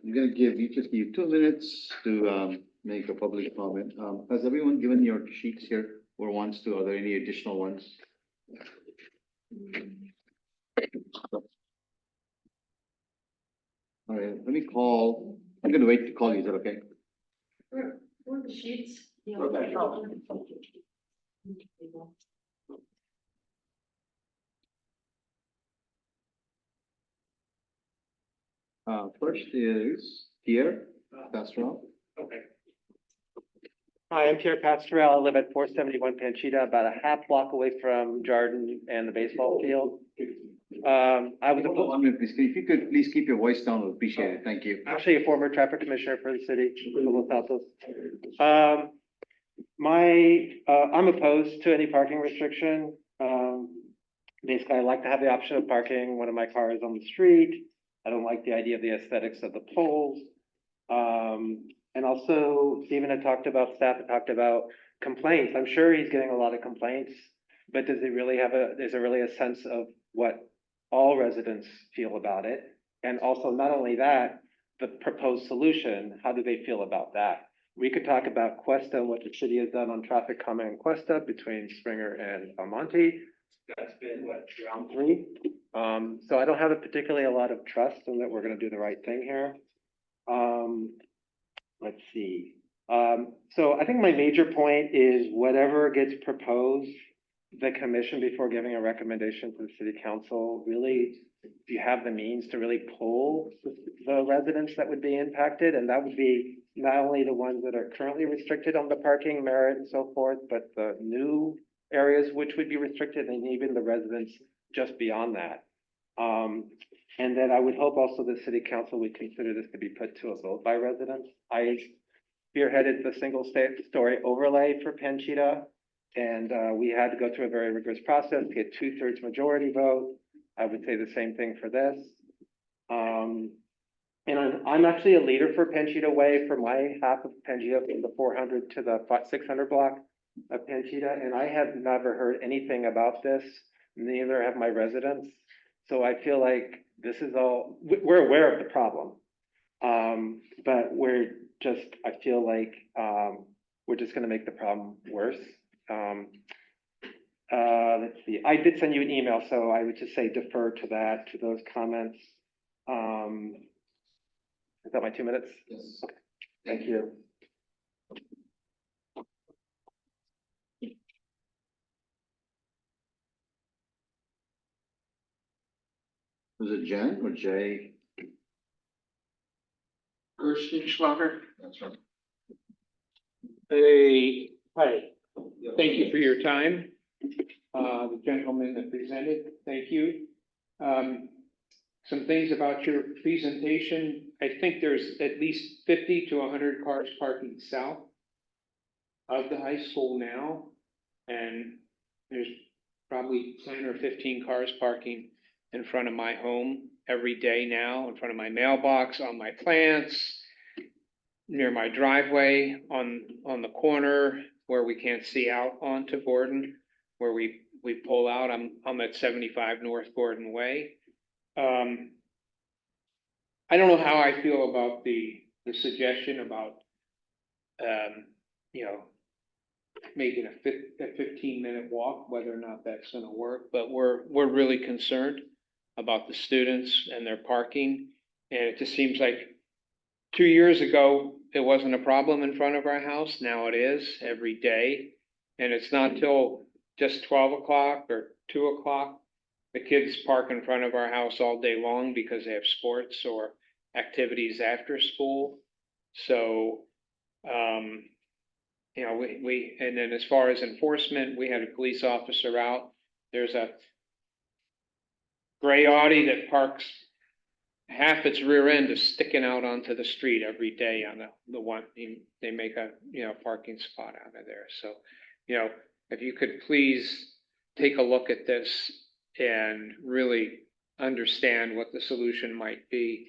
gonna give each of you 2 minutes to, make a public comment. Has everyone given your sheets here or wants to? Are there any additional ones? All right, let me call, I'm gonna wait to call you, is that okay? Or the sheets. Okay. First is Pierre Castro. Okay. Hi, I'm Pierre Pastrell. I live at 471 Panchita, about a half block away from Jordan and the baseball field. I was Hold on 1 minute, please. If you could please keep your voice down, I'd appreciate it. Thank you. actually a former traffic commissioner for the city of Los Altos. I'm opposed to any parking restriction. Basically, I like to have the option of parking one of my cars on the street. I don't like the idea of the aesthetics of the poles. And also, Stephen had talked about, staff had talked about complaints. I'm sure he's getting a lot of complaints, but does he really is there really a sense of what all residents feel about it? And also, not only that, the proposed solution, how do they feel about that? We could talk about Cuesta, what the city has done on traffic calming in Cuesta between Springer and Almonte. That's been round 3. So I don't have particularly a lot of trust in that we're gonna do the right thing here. Let's see. So I think my major point is whatever gets proposed, the commission, before giving a recommendation to the city council, really, do you have the means to really pull the residents that would be impacted? And that would be not only the ones that are currently restricted on the parking merit and so forth, but the new areas which would be restricted, and even the residents just beyond that. And then I would hope also the city council would consider this to be put to a vote by residents. I spearheaded the single story overlay for Panchita, and we had to go through a very rigorous process to get 2/3 majority vote. I would say the same thing for this. And I'm actually a leader for Panchita Way for my half of Panchita, from the 400 to the 600 block of Panchita, and I have never heard anything about this, neither have my residents. So I feel like this is all, we're aware of the problem. But I feel like, we're just gonna make the problem worse. Let's see, I did send you an email, so I would just say defer to that, to those comments. Is that my 2 minutes? Yes. Okay. Thank you. Was it Jen or Jay? Kirsten Schlager. That's right. Hi, thank you for your time. The gentleman that presented, thank you. Some things about your presentation. I think there's at least 50 to 100 cars parking south of the high school now. And there's probably 10 or 15 cars parking in front of my home every day now, in front of my mailbox, on my plants, near my driveway, on the corner where we can't see out onto Gordon, where we pull out. I'm at 75 North Gordon Way. I don't know how I feel about the suggestion about, making a 15-minute walk, whether or not that's gonna work, but we're really concerned about the students and their parking. And it just seems like 2 years ago, it wasn't a problem in front of our house. Now it is every day. And it's not till just 12 o'clock or 2 o'clock. The kids park in front of our house all day long because they have sports or activities after school. So, and then as far as enforcement, we had a police officer out. There's a gray Audi that parks, half its rear end is sticking out onto the street every day on the one, they make a, parking spot out of there. So, if you could please take a look at this and really understand what the solution might be.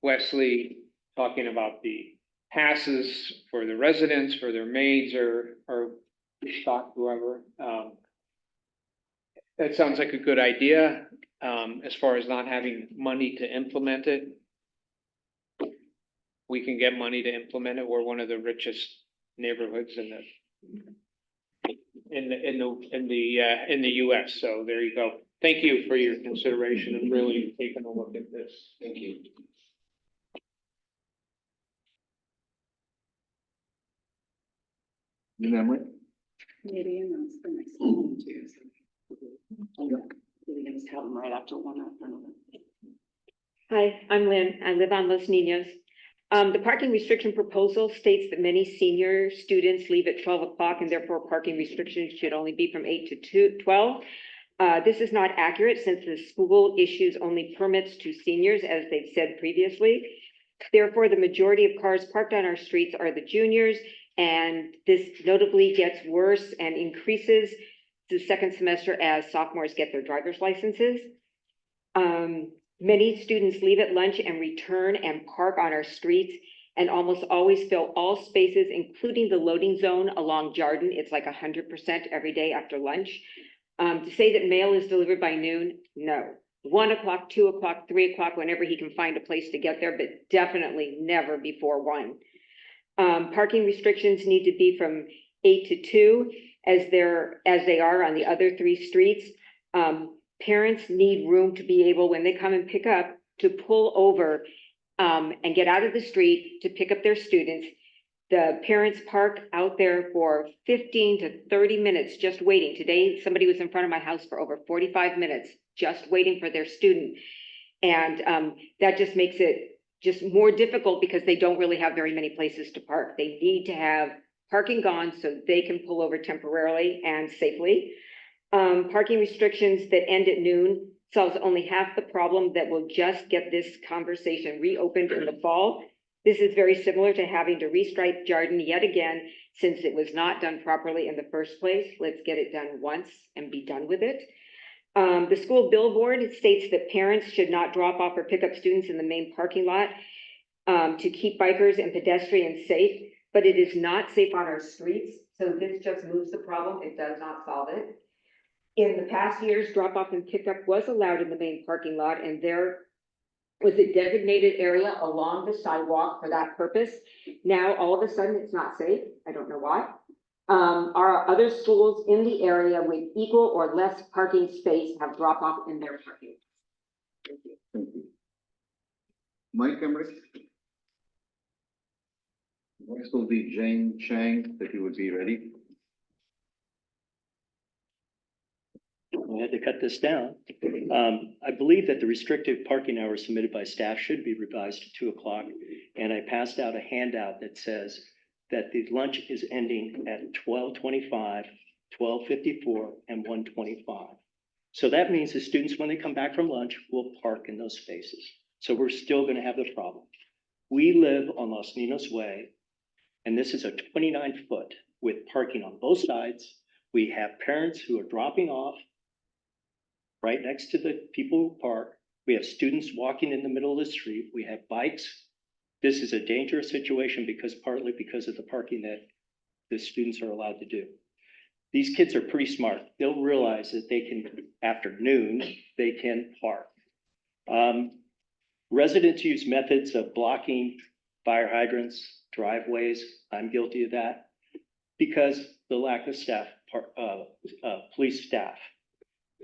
Wesley talking about the passes for the residents, for their maids or stock, whoever. That sounds like a good idea, as far as not having money to implement it. We can get money to implement it. We're one of the richest neighborhoods in the US. So there you go. Thank you for your consideration and really taking a look at this. Thank you. New memory? Maybe announce the next one too. We can just have them right after one after another. Hi, I'm Lynn. I live on Los Niños. The parking restriction proposal states that many senior students leave at 12 o'clock and therefore parking restrictions should only be from 8 to 12. This is not accurate since the school issues only permits to seniors, as they've said previously. Therefore, the majority of cars parked on our streets are the juniors, and this notably gets worse and increases the second semester as sophomores get their driver's licenses. Many students leave at lunch and return and park on our streets and almost always fill all spaces, including the loading zone along Jarden. It's like 100% every day after lunch. To say that mail is delivered by noon, no. 1 o'clock, 2 o'clock, 3 o'clock, whenever he can find a place to get there, but definitely never before 1. Parking restrictions need to be from 8 to 2 as they are on the other 3 streets. Parents need room to be able, when they come and pick up, to pull over and get out of the street to pick up their students. The parents park out there for 15 to 30 minutes just waiting. Today, somebody was in front of my house for over 45 minutes just waiting for their student. And that just makes it just more difficult because they don't really have very many places to park. They need to have parking gone so they can pull over temporarily and safely. Parking restrictions that end at noon solves only half the problem that will just get this conversation reopened in the fall. This is very similar to having to restripe Jarden yet again, since it was not done properly in the first place. Let's get it done once and be done with it. The school billboard states that parents should not drop off or pick up students in the main parking lot to keep bikers and pedestrians safe, but it is not safe on our streets. So this just moves the problem. It does not solve it. In the past years, drop off and pickup was allowed in the main parking lot, and there was a designated area along the sidewalk for that purpose. Now, all of a sudden, it's not safe. I don't know why. Our other schools in the area with equal or less parking space have drop off in their parking. Thank you. Thank you. Mike Emmerich? Next will be Jane Chang, if you would be ready. I had to cut this down. I believe that the restrictive parking hours submitted by staff should be revised to 2 o'clock. And I passed out a handout that says that the lunch is ending at 12:25, 12:54, and 1:25. So that means the students, when they come back from lunch, will park in those spaces. So we're still going to have the problem. We live on Los Niños Way, and this is a 29-foot with parking on both sides. We have parents who are dropping off right next to the people who park. We have students walking in the middle of the street. We have bikes. This is a dangerous situation partly because of the parking that the students are allowed to do. These kids are pretty smart. They'll realize that they can, after noon, they can park. Residents use methods of blocking fire hydrants, driveways. I'm guilty of that because the lack of staff, police staff.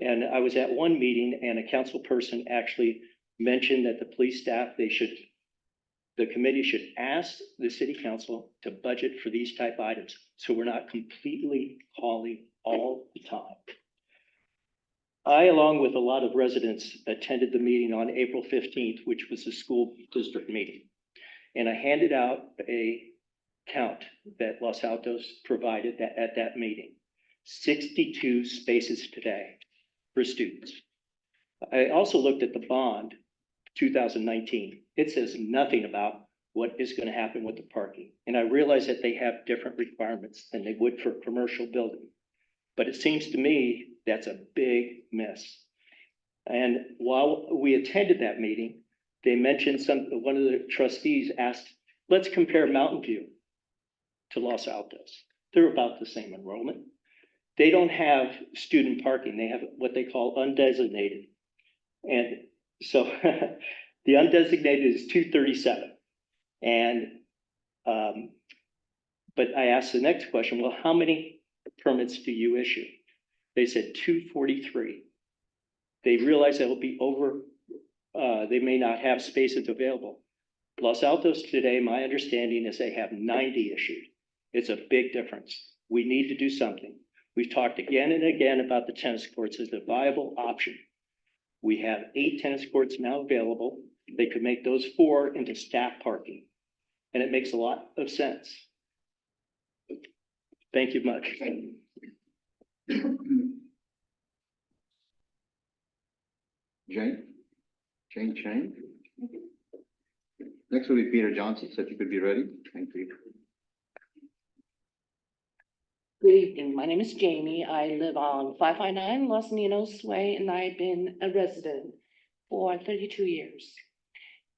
And I was at one meeting and a council person actually mentioned that the police staff, the committee should ask the city council to budget for these type items. So we're not completely calling all the time. I, along with a lot of residents, attended the meeting on April 15th, which was the school district meeting. And I handed out a count that Los Altos provided at that meeting. 62 spaces today for students. I also looked at the bond 2019. It says nothing about what is going to happen with the parking. And I realize that they have different requirements than they would for a commercial building. But it seems to me that's a big miss. And while we attended that meeting, they mentioned one of the trustees asked, let's compare Mountain View to Los Altos. They're about the same enrollment. They don't have student parking. They have what they call undesignated. And so the undesignated is 237. And, but I asked the next question, well, how many permits do you issue? They said 243. They realize that will be over, they may not have spaces available. Los Altos today, my understanding is they have 90 issued. It's a big difference. We need to do something. We've talked again and again about the tennis courts as a viable option. We have 8 tennis courts now available. They could make those 4 into staff parking. And it makes a lot of sense. Thank you much. Jane Chang. Next will be Peter Johnson, so if you could be ready. Thank you. Good evening. My name is Jamie. I live on 559 Los Ninos Way, and I've been a resident for 32 years.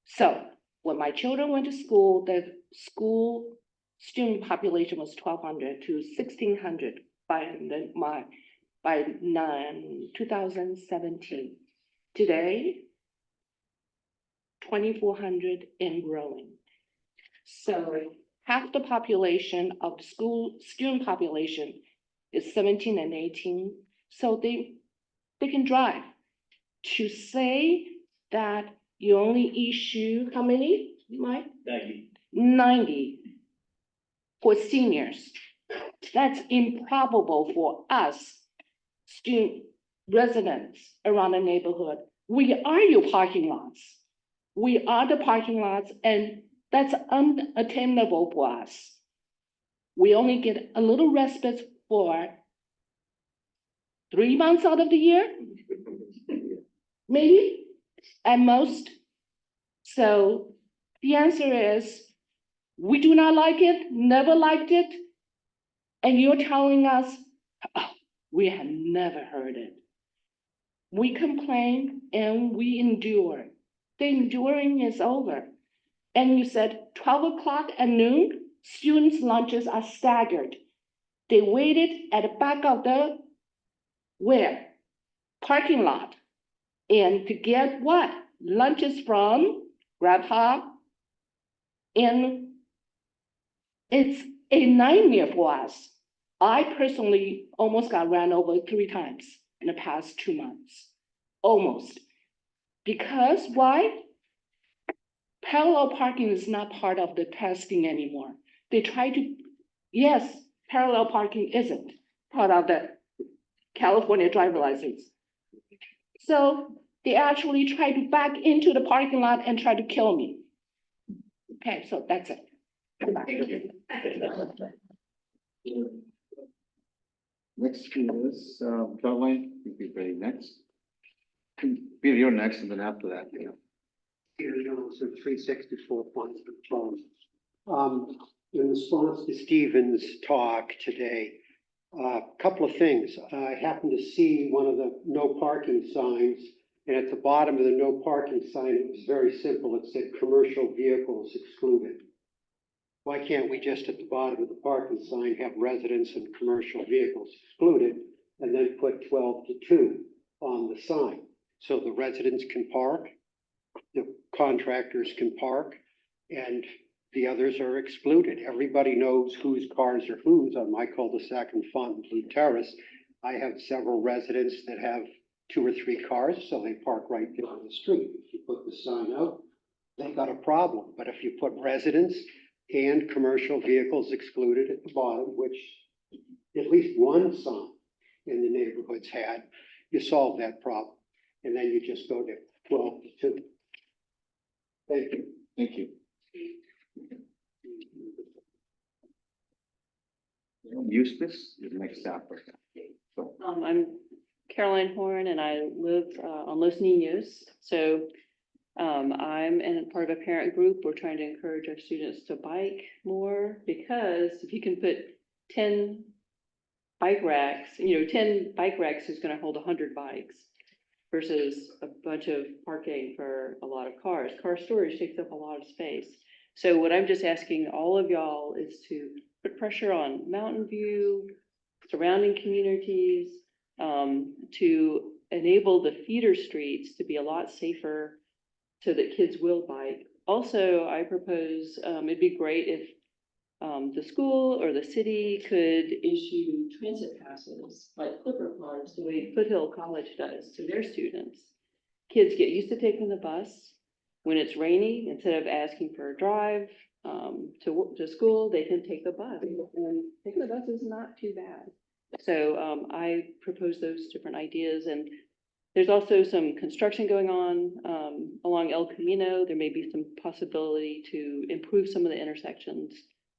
So when my children went to school, the school student population was 1,200 to 1,600 by 2017. Today, 2,400 and growing. So half the population of the school student population is 17 and 18. So they can drive. To say that you only issue, how many, Mike? 90 for seniors. That's improbable for us, student residents around the neighborhood. We are your parking lots. We are the parking lots, and that's unattainable for us. We only get a little respite for 3 months out of the year, maybe at most. So the answer is, we do not like it, never liked it. And you're telling us, oh, we have never heard it. We complain and we endure. The enduring is over. And you said 12 o'clock at noon, students' lunches are staggered. They waited at the back of the where? Parking lot. And to get what? Lunches from Grubhub. And it's a nightmare for us. I personally almost got ran over 3 times in the past 2 months. Almost. Because why? Parallel parking is not part of the testing anymore. They try to, yes, parallel parking isn't part of the California driver license. So they actually try to back into the parking lot and try to kill me. Okay, so that's it. Next is Caroline, you be ready next. Peter, you're next, and then after that, you know. Peter Johnson, 364 Quantum Phone. In response to Stephen's talk today, a couple of things. I happened to see one of the no parking signs, and at the bottom of the no parking sign, it was very simple. It said commercial vehicles excluded. Why can't we just at the bottom of the parking sign have residents and commercial vehicles excluded, and then put 12 to 2 on the sign? So the residents can park, the contractors can park, and the others are excluded. Everybody knows whose cars are whose on my cul-de-sac in Fontainebleau Terrace. I have several residents that have 2 or 3 cars, so they park right there on the street. If you put the sign out, they got a problem. But if you put residents and commercial vehicles excluded at the bottom, which at least one sign in the neighborhoods had, you solve that problem. And then you just go to 12 to 2. Thank you. Thank you. Eustace is the next staff person. So, I'm Caroline Horn, and I live on Los Niños. So I'm in part of a parent group. We're trying to encourage our students to bike more, because if you can put 10 bike racks, 10 bike racks is going to hold 100 bikes. versus a bunch of parking for a lot of cars. Car storage takes up a lot of space. So what I'm just asking all of y'all is to put pressure on Mountain View, surrounding communities, to enable the feeder streets to be a lot safer so that kids will bike. Also, I propose, it'd be great if the school or the city could issue transit passes, like Clipper cards, the way Foothill College does to their students. Kids get used to taking the bus. When it's rainy, instead of asking for a drive to school, they can take the bus. And taking the bus is not too bad. So I propose those different ideas. And there's also some construction going on along El Camino. There may be some possibility to improve some of the intersections.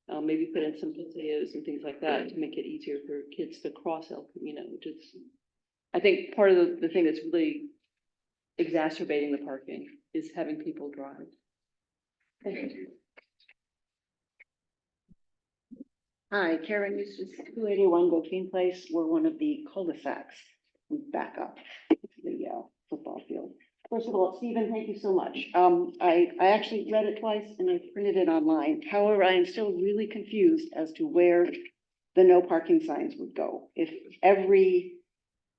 Maybe put in some paseos and things like that to make it easier for kids to cross El Camino, which is, I think, part of the thing that's really exacerbating the parking is having people drive. Thank you. Hi, Karen, this is 281 Goffin Place. We're one of the cul-de-sacs. We back up to the football field. First of all, Stephen, thank you so much. I actually read it twice and I printed it online. However, I am still really confused as to where the no parking signs would go. If every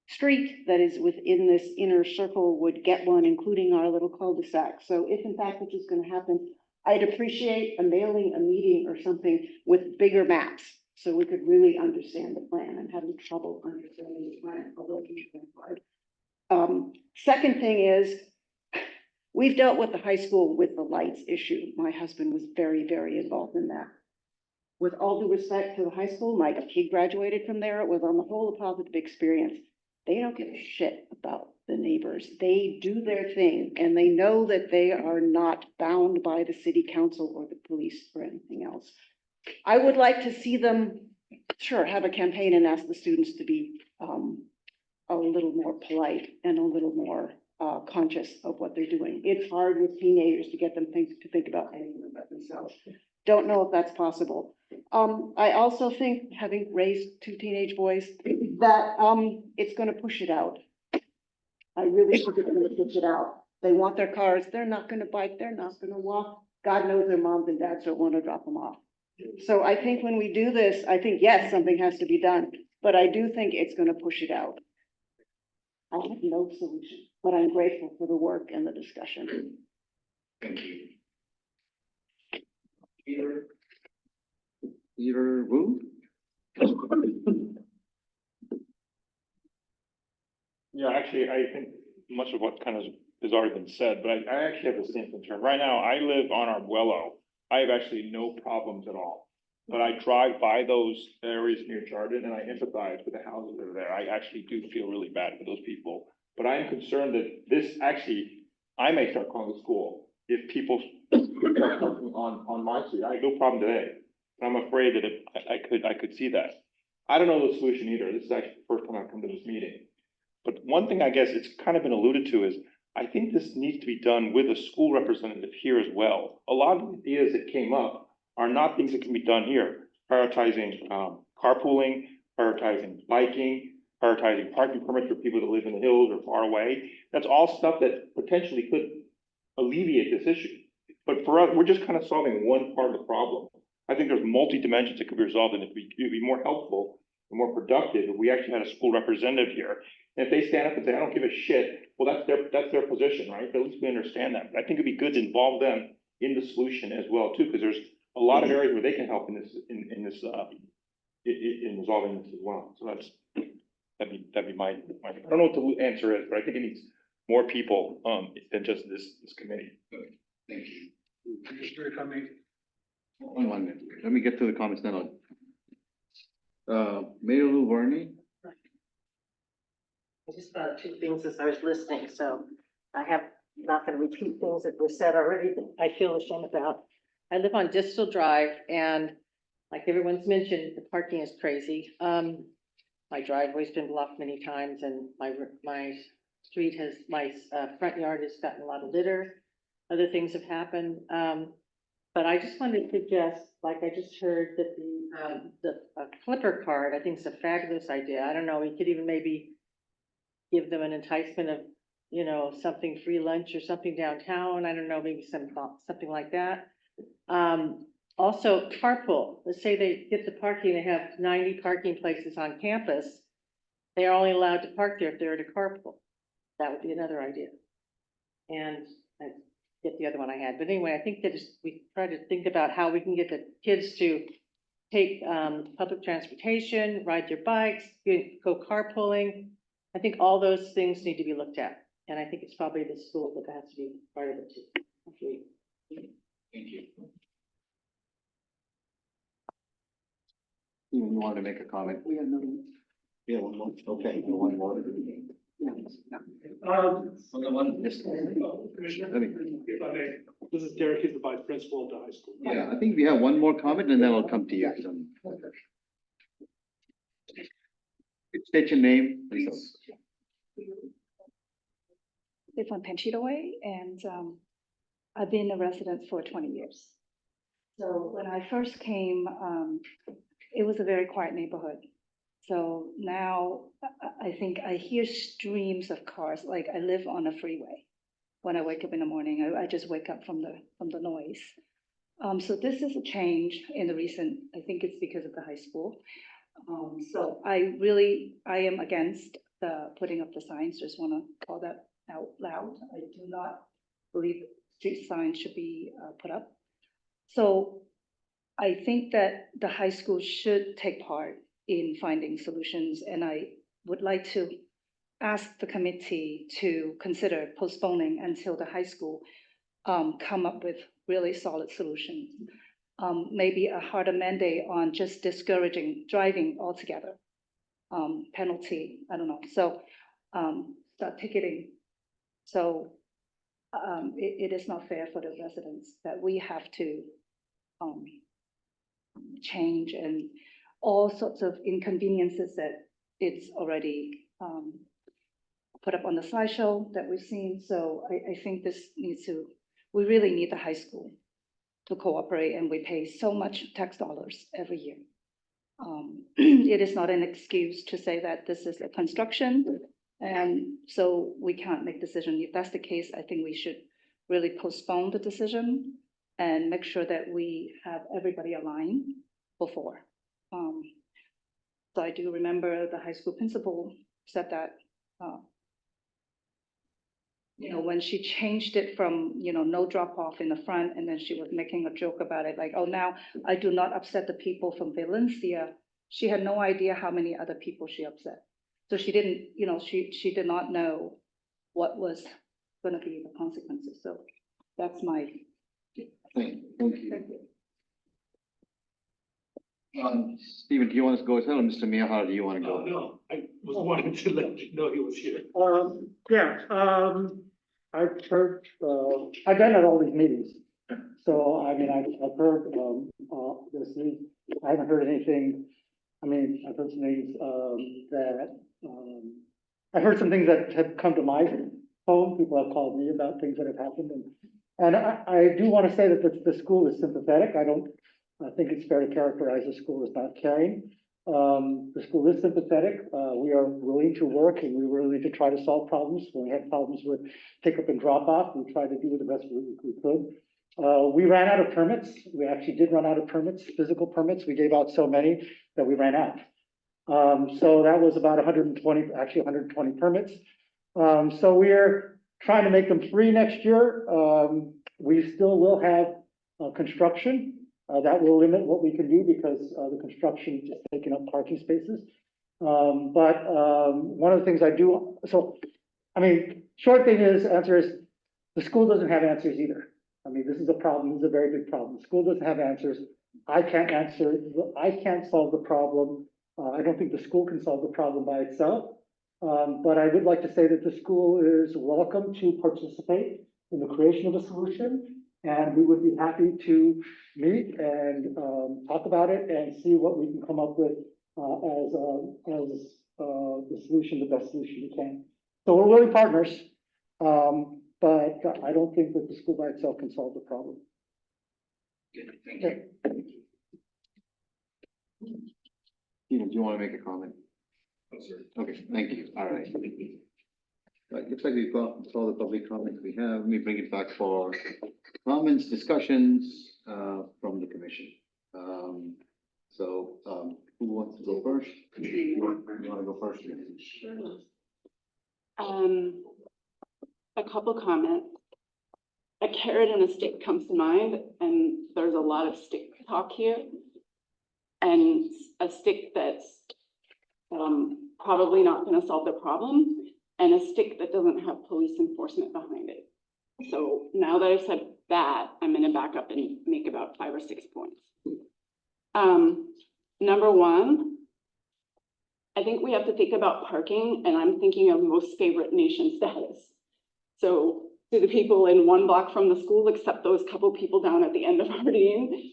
street that is within this inner circle would get one, including our little cul-de-sac. So if in fact this is going to happen, I'd appreciate a mailing, a meeting or something with bigger maps so we could really understand the plan. I'm having trouble understanding the plan, although it's hard. Second thing is, we've dealt with the high school with the lights issue. My husband was very, very involved in that. With all due respect to the high school, my kid graduated from there. It was on the whole a positive experience. They don't give a shit about the neighbors. They do their thing and they know that they are not bound by the city council or the police or anything else. I would like to see them, sure, have a campaign and ask the students to be a little more polite and a little more conscious of what they're doing. It's hard with teenagers to get them to think about anything but themselves. Don't know if that's possible. I also think, having raised two teenage boys, that it's going to push it out. I really think it's going to push it out. They want their cars. They're not going to bike. They're not going to walk. God knows their moms and dads don't want to drop them off. So I think when we do this, I think, yes, something has to be done, but I do think it's going to push it out. I have no solution, but I'm grateful for the work and the discussion. Thank you. Peter Wu? Yeah, actually, I think much of what kind of has already been said, but I actually have the same concern. Right now, I live on Arguello. I have actually no problems at all. But I drive by those areas near Jordan and I empathize with the houses that are there. I actually do feel really bad for those people. But I am concerned that this actually, I may start calling the school if people start parking on my street. I have no problem today. But I'm afraid that if I could see that. I don't know the solution either. This is actually the first time I've come to this meeting. But one thing I guess it's kind of been alluded to is I think this needs to be done with a school representative here as well. A lot of the ideas that came up are not things that can be done here. Prioritizing carpooling, prioritizing biking, prioritizing parking permits for people that live in the hills or far away. That's all stuff that potentially could alleviate this issue. But for us, we're just kind of solving one part of the problem. I think there's multi-dimensions that could be resolved, and it'd be more helpful and more productive if we actually had a school representative here. And if they stand up and say, I don't give a shit, well, that's their position, right? But at least we understand that. But I think it'd be good to involve them in the solution as well, too, because there's a lot of areas where they can help in resolving this as well. So that'd be my, I don't know what the answer is, but I think it needs more people than just this committee. Thank you. Mr. if I may. One minute. Let me get to the comments now. Mayor Lou Verney? I just thought of two things as I was listening, so I have not going to repeat things that were said already that I feel ashamed about. I live on Distal Drive and like everyone's mentioned, the parking is crazy. My driveway's been blocked many times and my street has, my front yard has gotten a lot of litter. Other things have happened. But I just wanted to suggest, like I just heard that the Clipper card, I think is a fabulous idea. I don't know, we could even maybe give them an enticement of you know, something free lunch or something downtown, I don't know, maybe something like that. Also carpool, let's say they get the parking, they have 90 parking places on campus. They're only allowed to park there if they're in a carpool. That would be another idea. And I get the other one I had, but anyway, I think that we try to think about how we can get the kids to take public transportation, ride their bikes, go carpooling. I think all those things need to be looked at, and I think it's probably the school that has to be part of it too. Okay. Thank you. You wanted to make a comment? We have another one. Yeah, one more. Okay, one more. Commissioner, if I may, this is Derek, he's the vice principal at the high school. Yeah, I think we have one more comment and then I'll come to you. State your name, please. From Panchito Way, and I've been a resident for 20 years. So when I first came, it was a very quiet neighborhood. So now I think I hear streams of cars, like I live on a freeway. When I wake up in the morning, I just wake up from the noise. So this is a change in the recent, I think it's because of the high school. So I am against the putting up the signs, just want to call that out loud. I do not believe street signs should be put up. So I think that the high school should take part in finding solutions, and I would like to ask the committee to consider postponing until the high school come up with really solid solutions. Maybe a harder mandate on just discouraging driving altogether. Penalty, I don't know. So start ticketing. So it is not fair for the residents that we have to change, and all sorts of inconveniences that it's already put up on the slideshow that we've seen. So I think we really need the high school to cooperate, and we pay so much tax dollars every year. It is not an excuse to say that this is a construction, and so we can't make decision. If that's the case, I think we should really postpone the decision and make sure that we have everybody aligned before. So I do remember the high school principal said that, when she changed it from, no drop off in the front, and then she was making a joke about it, like, oh, now I do not upset the people from Valencia. She had no idea how many other people she upset. So she didn't, she did not know what was going to be the consequences. So that's my. Thank you. Stephen, do you want us to go as well, or Mr. Miyahara, do you want to go? No, I was wanting to let you know he was here. I've heard, I've been at all these meetings. So, I mean, I've heard, this news. I haven't heard anything. I mean, I've heard some things, I've heard some things that have come to my phone. People have called me about things that have happened. And I do want to say that the school is sympathetic. I think it's fair to characterize the school as not caring. The school is sympathetic. We are willing to work, and we're willing to try to solve problems. When we had problems with pick up and drop off, we tried to do the best we could. We ran out of permits. We actually did run out of permits, physical permits. We gave out so many that we ran out. So that was about 120 permits. So we're trying to make them free next year. We still will have construction. That will limit what we can do because the construction is taking up parking spaces. But one of the things I do, short answer is the school doesn't have answers either. I mean, this is a problem. This is a very big problem. The school doesn't have answers. I can't solve the problem. I don't think the school can solve the problem by itself. But I would like to say that the school is welcome to participate in the creation of a solution. And we would be happy to meet and talk about it and see what we can come up with as the solution, the best solution we can. So we're willing partners, but I don't think that the school by itself can solve the problem. Thank you. Stephen, do you want to make a comment? No, sir. Okay, thank you. All right. Right, looks like we've got all the public comments we have. Let me bring it back for comments, discussions, from the commission. Who wants to go first? You wanna go first? Sure. A couple comments. A carrot and a stick comes to mind, and there's a lot of stick talk here. And a stick that's probably not gonna solve the problem, and a stick that doesn't have police enforcement behind it. So now that I've said that, I'm gonna back up and make about 5 or 6 points. Number one, I think we have to think about parking, and I'm thinking of most favorite nation status. So do the people in 1 block from the school, except those couple people down at the end of Hardin,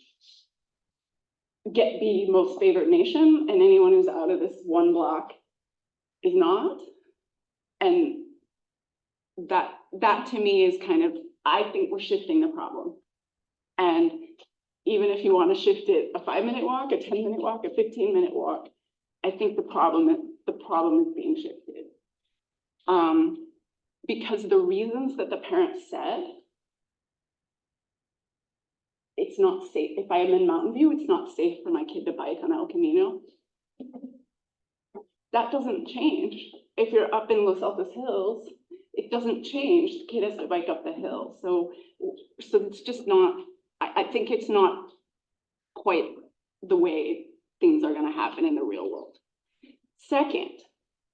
get the most favorite nation, and anyone who's out of this 1 block is not? And that to me is kind of, I think we're shifting the problem. And even if you want to shift it a 5-minute walk, a 10-minute walk, a 15-minute walk, I think the problem is being shifted. Because the reasons that the parents said, it's not safe. If I am in Mountain View, it's not safe for my kid to bike on El Camino. That doesn't change. If you're up in Los Altos Hills, it doesn't change. The kid has to bike up the hill. So it's just not, I think it's not quite the way things are gonna happen in the real world. Second,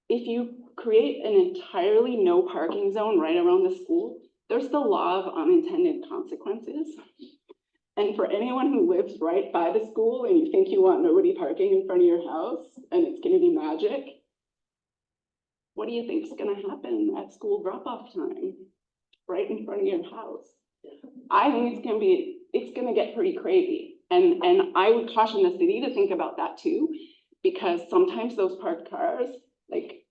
if you create an entirely no parking zone right around the school, there's the law of unintended consequences. And for anyone who lives right by the school and you think you want nobody parking in front of your house and it's gonna be magic, what do you think is gonna happen at school drop-off time, right in front of your house? I think it's gonna get pretty crazy. And I would caution the city to think about that too, because sometimes those parked cars, like,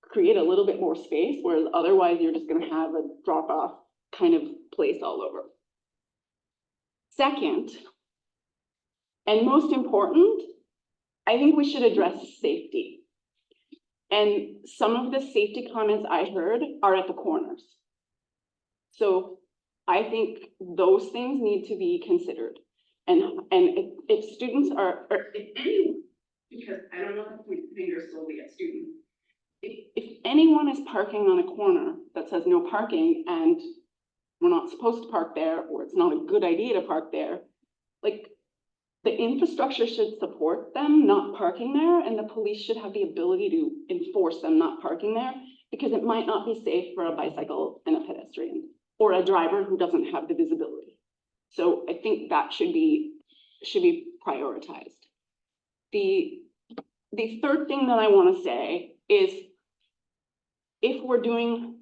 create a little bit more space, whereas otherwise you're just gonna have a drop-off kind of place all over. Second, and most important, I think we should address safety. And some of the safety comments I heard are at the corners. So I think those things need to be considered. And if students are, or if anyone, because I don't know if we finger solely at students, if anyone is parking on a corner that says no parking and we're not supposed to park there, or it's not a good idea to park there, like, the infrastructure should support them not parking there, and the police should have the ability to enforce them not parking there, because it might not be safe for a bicycle and a pedestrian, or a driver who doesn't have the visibility. So I think that should be prioritized. The third thing that I want to say is, if we're doing,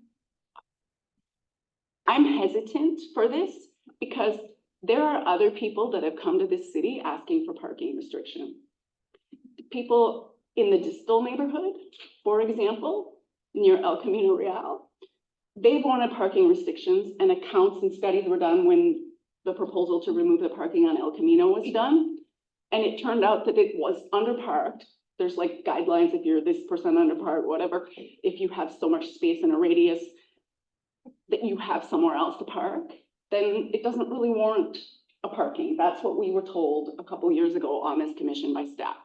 I'm hesitant for this because there are other people that have come to this city asking for parking restriction. People in the Distal neighborhood, for example, near El Camino Real, they've wanted parking restrictions, and accounts and studies were done when the proposal to remove the parking on El Camino was done. And it turned out that it was underparked. There's like guidelines, if you're this percent underparked, whatever, if you have so much space in a radius that you have somewhere else to park, then it doesn't really warrant a parking. That's what we were told a couple years ago on this commission by staff.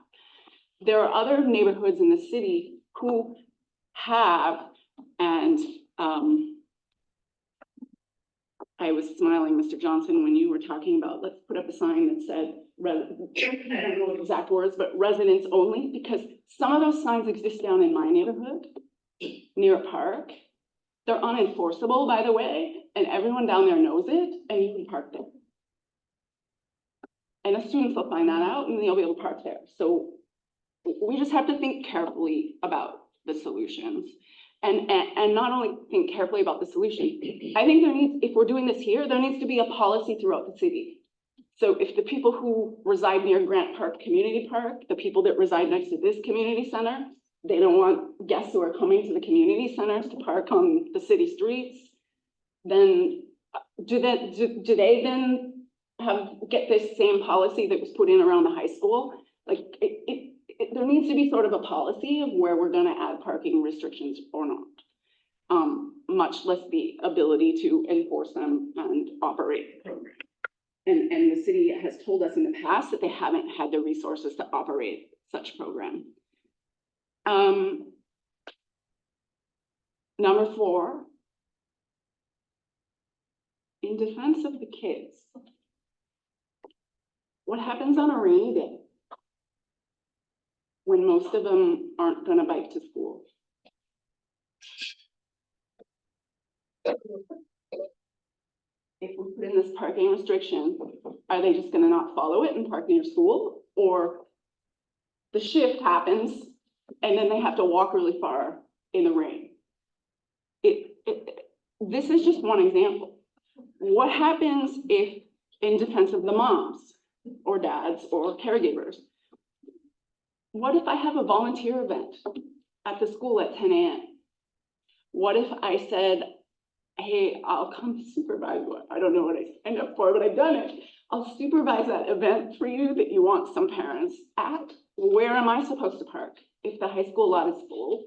There are other neighborhoods in the city who have, and I was smiling, Mr. Johnson, when you were talking about, let's put up a sign that said, I don't know the exact words, but residents only, because some of those signs exist down in my neighborhood, near a park. They're unenforceable, by the way, and everyone down there knows it, and you can park there. And the students will find that out, and they'll be able to park there. So we just have to think carefully about the solutions. And not only think carefully about the solution, I think there needs, if we're doing this here, there needs to be a policy throughout the city. So if the people who reside near Grant Park Community Park, the people that reside next to this community center, they don't want guests who are coming to the community centers to park on the city streets, then do they then get this same policy that was put in around the high school? Like, there needs to be sort of a policy of where we're gonna add parking restrictions or not. much less the ability to enforce them and operate the program. And the city has told us in the past that they haven't had the resources to operate such program. Number 4, in defense of the kids, what happens on a rainy day when most of them aren't gonna bike to school? If we put in this parking restriction, are they just gonna not follow it and park near school? Or the shift happens and then they have to walk really far in the rain? This is just one example. What happens if, in defense of the moms or dads or caregivers, what if I have a volunteer event at the school at 10 a.m.? What if I said, hey, I'll come supervise what, I don't know what I signed up for, but I've done it. I'll supervise that event for you that you want some parents at. Where am I supposed to park? If the high school lot is full,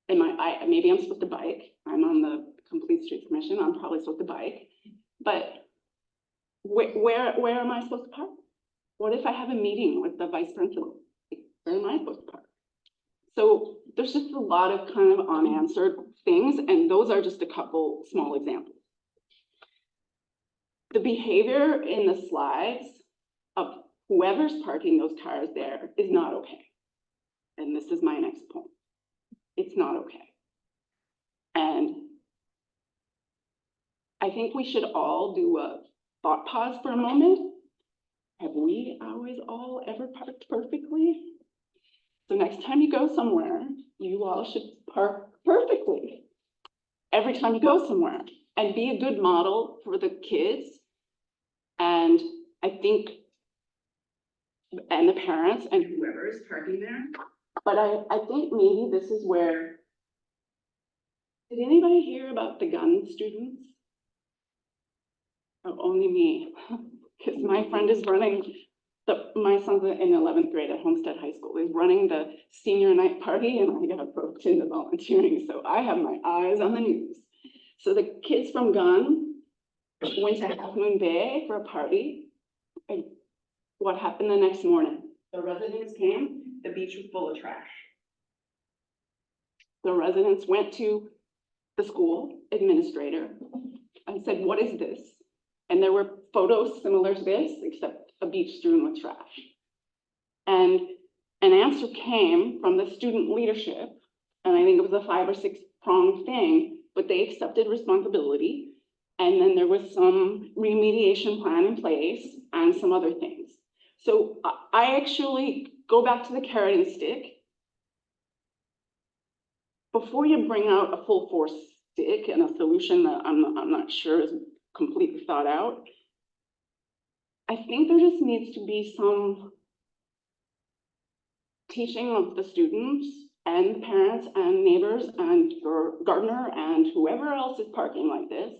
maybe I'm supposed to bike. I'm on the Complete Streets Commission. I'm probably supposed to bike. But where am I supposed to park? What if I have a meeting with the vice principal? Where am I supposed to park? So there's just a lot of kind of unanswered things, and those are just a couple small examples. The behavior in the slides of whoever's parking those cars there is not okay. And this is my next point. It's not okay. And I think we should all do a thought pause for a moment. Have we always all ever parked perfectly? So next time you go somewhere, you all should park perfectly every time you go somewhere and be a good model for the kids. And I think, and the parents and whoever is parking there. But I think maybe this is where, did anybody hear about the gun students? Oh, only me, because my friend is running, my son's in 11th grade at Homestead High School. He's running the senior night party and I got roped into volunteering. So I have my eyes on the news. So the kids from Gun went to Half Moon Bay for a party. And what happened the next morning? The residents came, the beach was full of trash. The residents went to the school administrator and said, what is this? And there were photos similar to this, except a beach strewn with trash. And an answer came from the student leadership, and I think it was a 5 or 6 pronged thing, but they accepted responsibility. And then there was some remediation plan in place and some other things. So I actually go back to the carrot and stick. Before you bring out a full force stick and a solution that I'm not sure is completely thought out, I think there just needs to be some teaching of the students and the parents and neighbors and your gardener and whoever else is parking like this,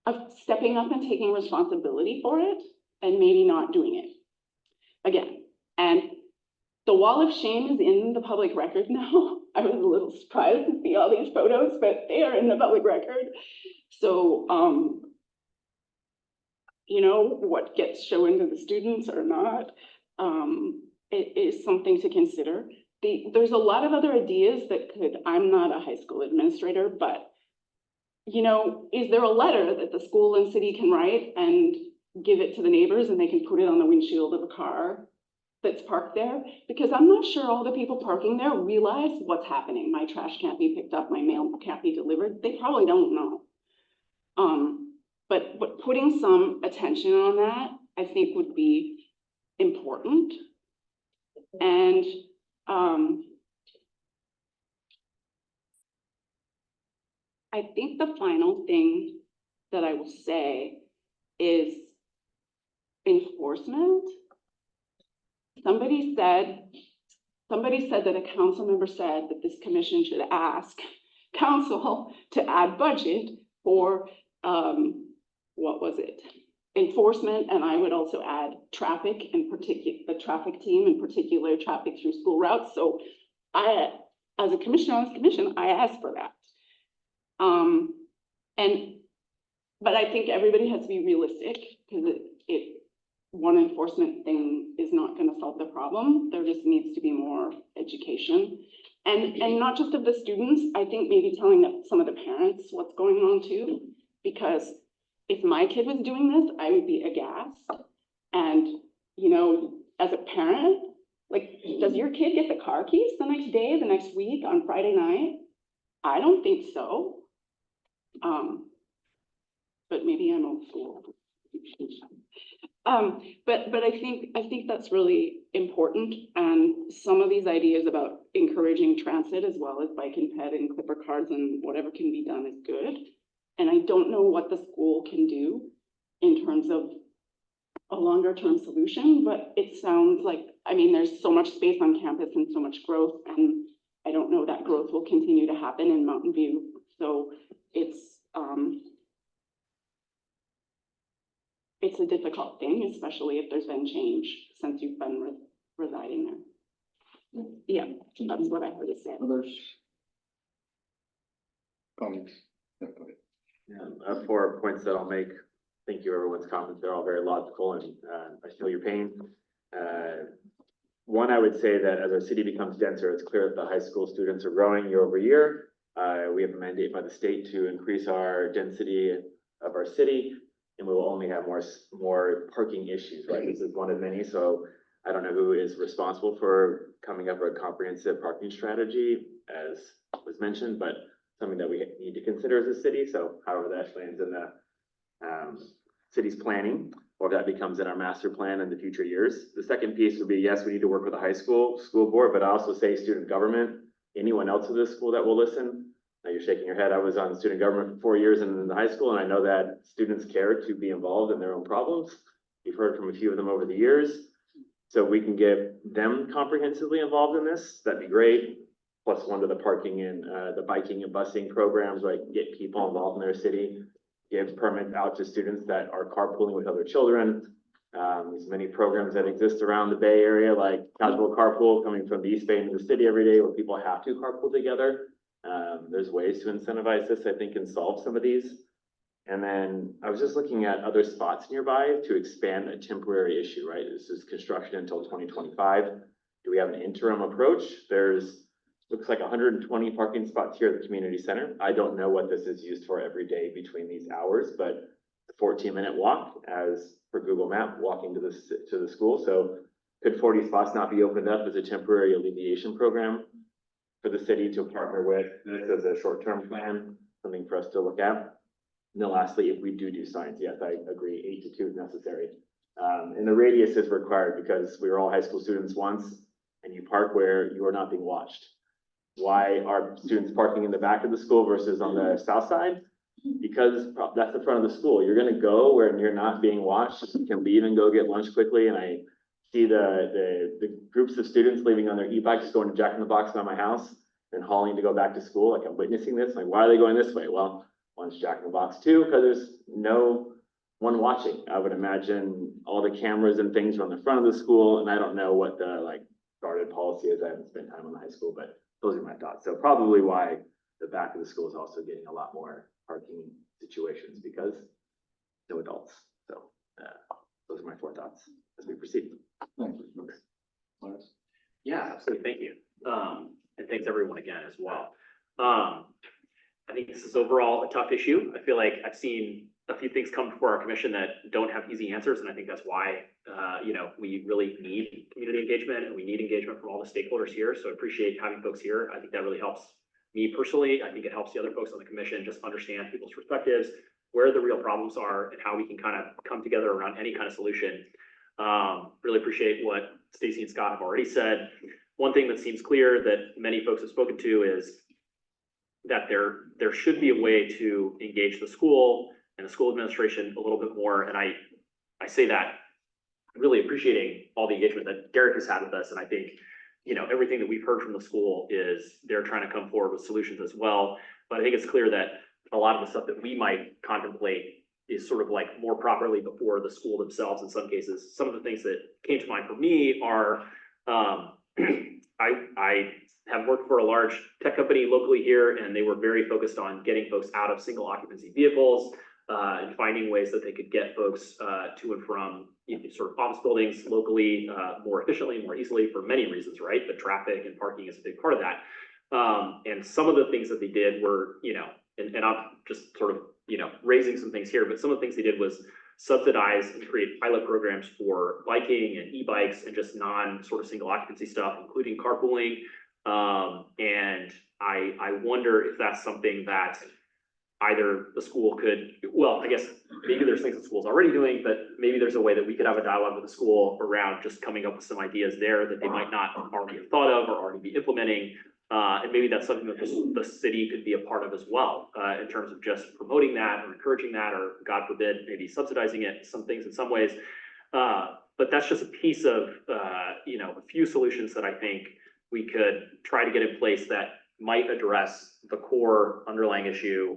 of stepping up and taking responsibility for it and maybe not doing it again. And the wall of shame is in the public record now. I was a little surprised to see all these photos, but they are in the public record. So, you know, what gets shown to the students or not, it is something to consider. There's a lot of other ideas that could, I'm not a high school administrator, but, you know, is there a letter that the school and city can write and give it to the neighbors and they can put it on the windshield of a car that's parked there? Because I'm not sure all the people parking there realize what's happening. My trash can't be picked up, my mail can't be delivered. They probably don't know. But putting some attention on that, I think would be important. And I think the final thing that I will say is enforcement. Somebody said that a council member said that this commission should ask council to add budget for, what was it? Enforcement, and I would also add traffic, in particular, the traffic team, in particular, traffic through school routes. So as a commissioner on this commission, I asked for that. But I think everybody has to be realistic, because one enforcement thing is not gonna solve the problem. There just needs to be more education. And not just of the students, I think maybe telling some of the parents what's going on too. Because if my kid was doing this, I would be aghast. And, you know, as a parent, like, does your kid get the car keys the next day, the next week, on Friday night? I don't think so. But maybe I'm old school. But I think that's really important, and some of these ideas about encouraging transit as well as bike and ped and clipper cards and whatever can be done is good. And I don't know what the school can do in terms of a longer term solution, but it sounds like, I mean, there's so much space on campus and so much growth, and I don't know that growth will continue to happen in Mountain View. So it's a difficult thing, especially if there's been change since you've been residing there. Yeah, that's what I heard you say. Others? Comments? Yeah, go ahead. Yeah, 4 points that I'll make. Thank you, everyone's comments. They're all very logical, and I feel your pain. One, I would say that as our city becomes denser, it's clear that the high school students are growing year over year. We have a mandate by the state to increase our density of our city, and we will only have more parking issues, right? This is one of many, so I don't know who is responsible for coming up with a comprehensive parking strategy, as was mentioned, but something that we need to consider as a city. So however that lands in the city's planning, or if that becomes in our master plan in the future years. The second piece would be, yes, we need to work with the high school board, but I also say student government, anyone else in this school that will listen. Now you're shaking your head. I was on student government for 4 years in the high school, and I know that students care to be involved in their own problems. We've heard from a few of them over the years. So we can get them comprehensively involved in this, that'd be great. Plus one to the parking and the biking and busing programs, right? Get people involved in their city, give permits out to students that are carpooling with other children. There's many programs that exist around the Bay Area, like casual carpool coming from the East Bay into the city every day, where people have to carpool together. There's ways to incentivize this, I think, and solve some of these. And then I was just looking at other spots nearby to expand a temporary issue, right? This is construction until 2025. Do we have an interim approach? Looks like 120 parking spots here at the community center. I don't know what this is used for every day between these hours, but a 14-minute walk, as per Google Map, walking to the school. So could 40 spots not be opened up as a temporary alleviation program for the city to partner with this as a short-term plan, something for us to look at? And then lastly, if we do signs, yes, I agree, 8 to 2 is necessary. And the radius is required because we were all high school students once, and you park where you are not being watched. Why are students parking in the back of the school versus on the south side? Because that's the front of the school. You're gonna go where you're not being watched. You can leave and go get lunch quickly. And I see the groups of students leaving on their e-bikes, going to Jack in the Box by my house and hauling to go back to school. Like, I'm witnessing this. Like, why are they going this way? Well, one's Jack in the Box, two, because there's no one watching. I would imagine all the cameras and things are on the front of the school, and I don't know what the guarded policy is. I haven't spent time in the high school, but those are my thoughts. So probably why the back of the school is also getting a lot more parking situations, because no adults. So those are my 4 thoughts as we proceed. Thank you. Lars? Yeah, absolutely. Thank you. And thanks everyone again as well. I think this is overall a tough issue. I feel like I've seen a few things come before our commission that don't have easy answers. And I think that's why, we really need community engagement, and we need engagement from all the stakeholders here. So I appreciate having folks here. I think that really helps me personally. I think it helps the other folks on the commission just understand people's perspectives, where the real problems are, and how we can kind of come together around any kind of solution. Really appreciate what Stacy and Scott have already said. One thing that seems clear that many folks have spoken to is that there should be a way to engage the school and the school administration a little bit more. And I say that really appreciating all the engagement that Derek has had with us. And I think, everything that we've heard from the school is they're trying to come forward with solutions as well. But I think it's clear that a lot of the stuff that we might contemplate is sort of like more properly before the school themselves in some cases. Some of the things that came to mind for me are, I have worked for a large tech company locally here, and they were very focused on getting folks out of single occupancy vehicles and finding ways that they could get folks to and from sort of office buildings locally more efficiently, more easily for many reasons, right? But traffic and parking is a big part of that. And some of the things that they did were, and I'm just sort of, raising some things here, but some of the things they did was subsidize and create pilot programs for biking and e-bikes and just non sort of single occupancy stuff, including carpooling. And I wonder if that's something that either the school could, well, I guess maybe there's things the school's already doing, but maybe there's a way that we could have a dialogue with the school around just coming up with some ideas there that they might not already have thought of or already be implementing. And maybe that's something that the city could be a part of as well, in terms of just promoting that or encouraging that, or God forbid, maybe subsidizing it, some things in some ways. But that's just a piece of, a few solutions that I think we could try to get in place that might address the core underlying issue.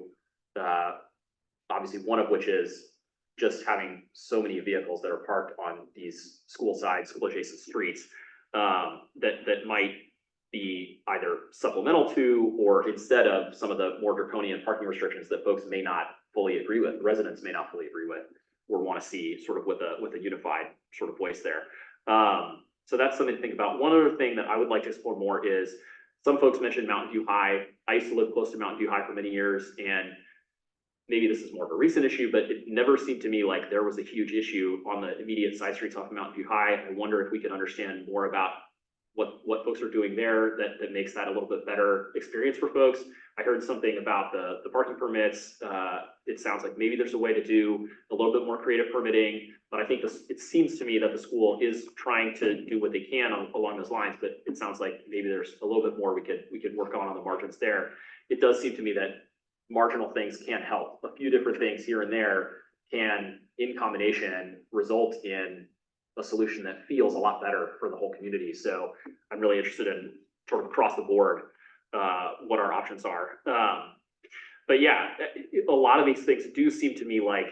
Obviously, one of which is just having so many vehicles that are parked on these school adjacent streets, that might be either supplemental to or instead of some of the more draconian parking restrictions that folks may not fully agree with, residents may not fully agree with, or want to see sort of with a unified sort of voice there. So that's something to think about. One other thing that I would like to explore more is some folks mentioned Mountain View High. I used to live close to Mountain View High for many years, and maybe this is more of a recent issue, but it never seemed to me like there was a huge issue on the immediate side streets off of Mountain View High. I wonder if we could understand more about what folks are doing there that makes that a little bit better experience for folks. I heard something about the parking permits. It sounds like maybe there's a way to do a little bit more creative permitting, but I think it seems to me that the school is trying to do what they can along those lines, but it sounds like maybe there's a little bit more we could work on the margins there. It does seem to me that marginal things can help. A few different things here and there can, in combination, result in a solution that feels a lot better for the whole community. So I'm really interested in sort of across the board, what our options are. But yeah, a lot of these things do seem to me like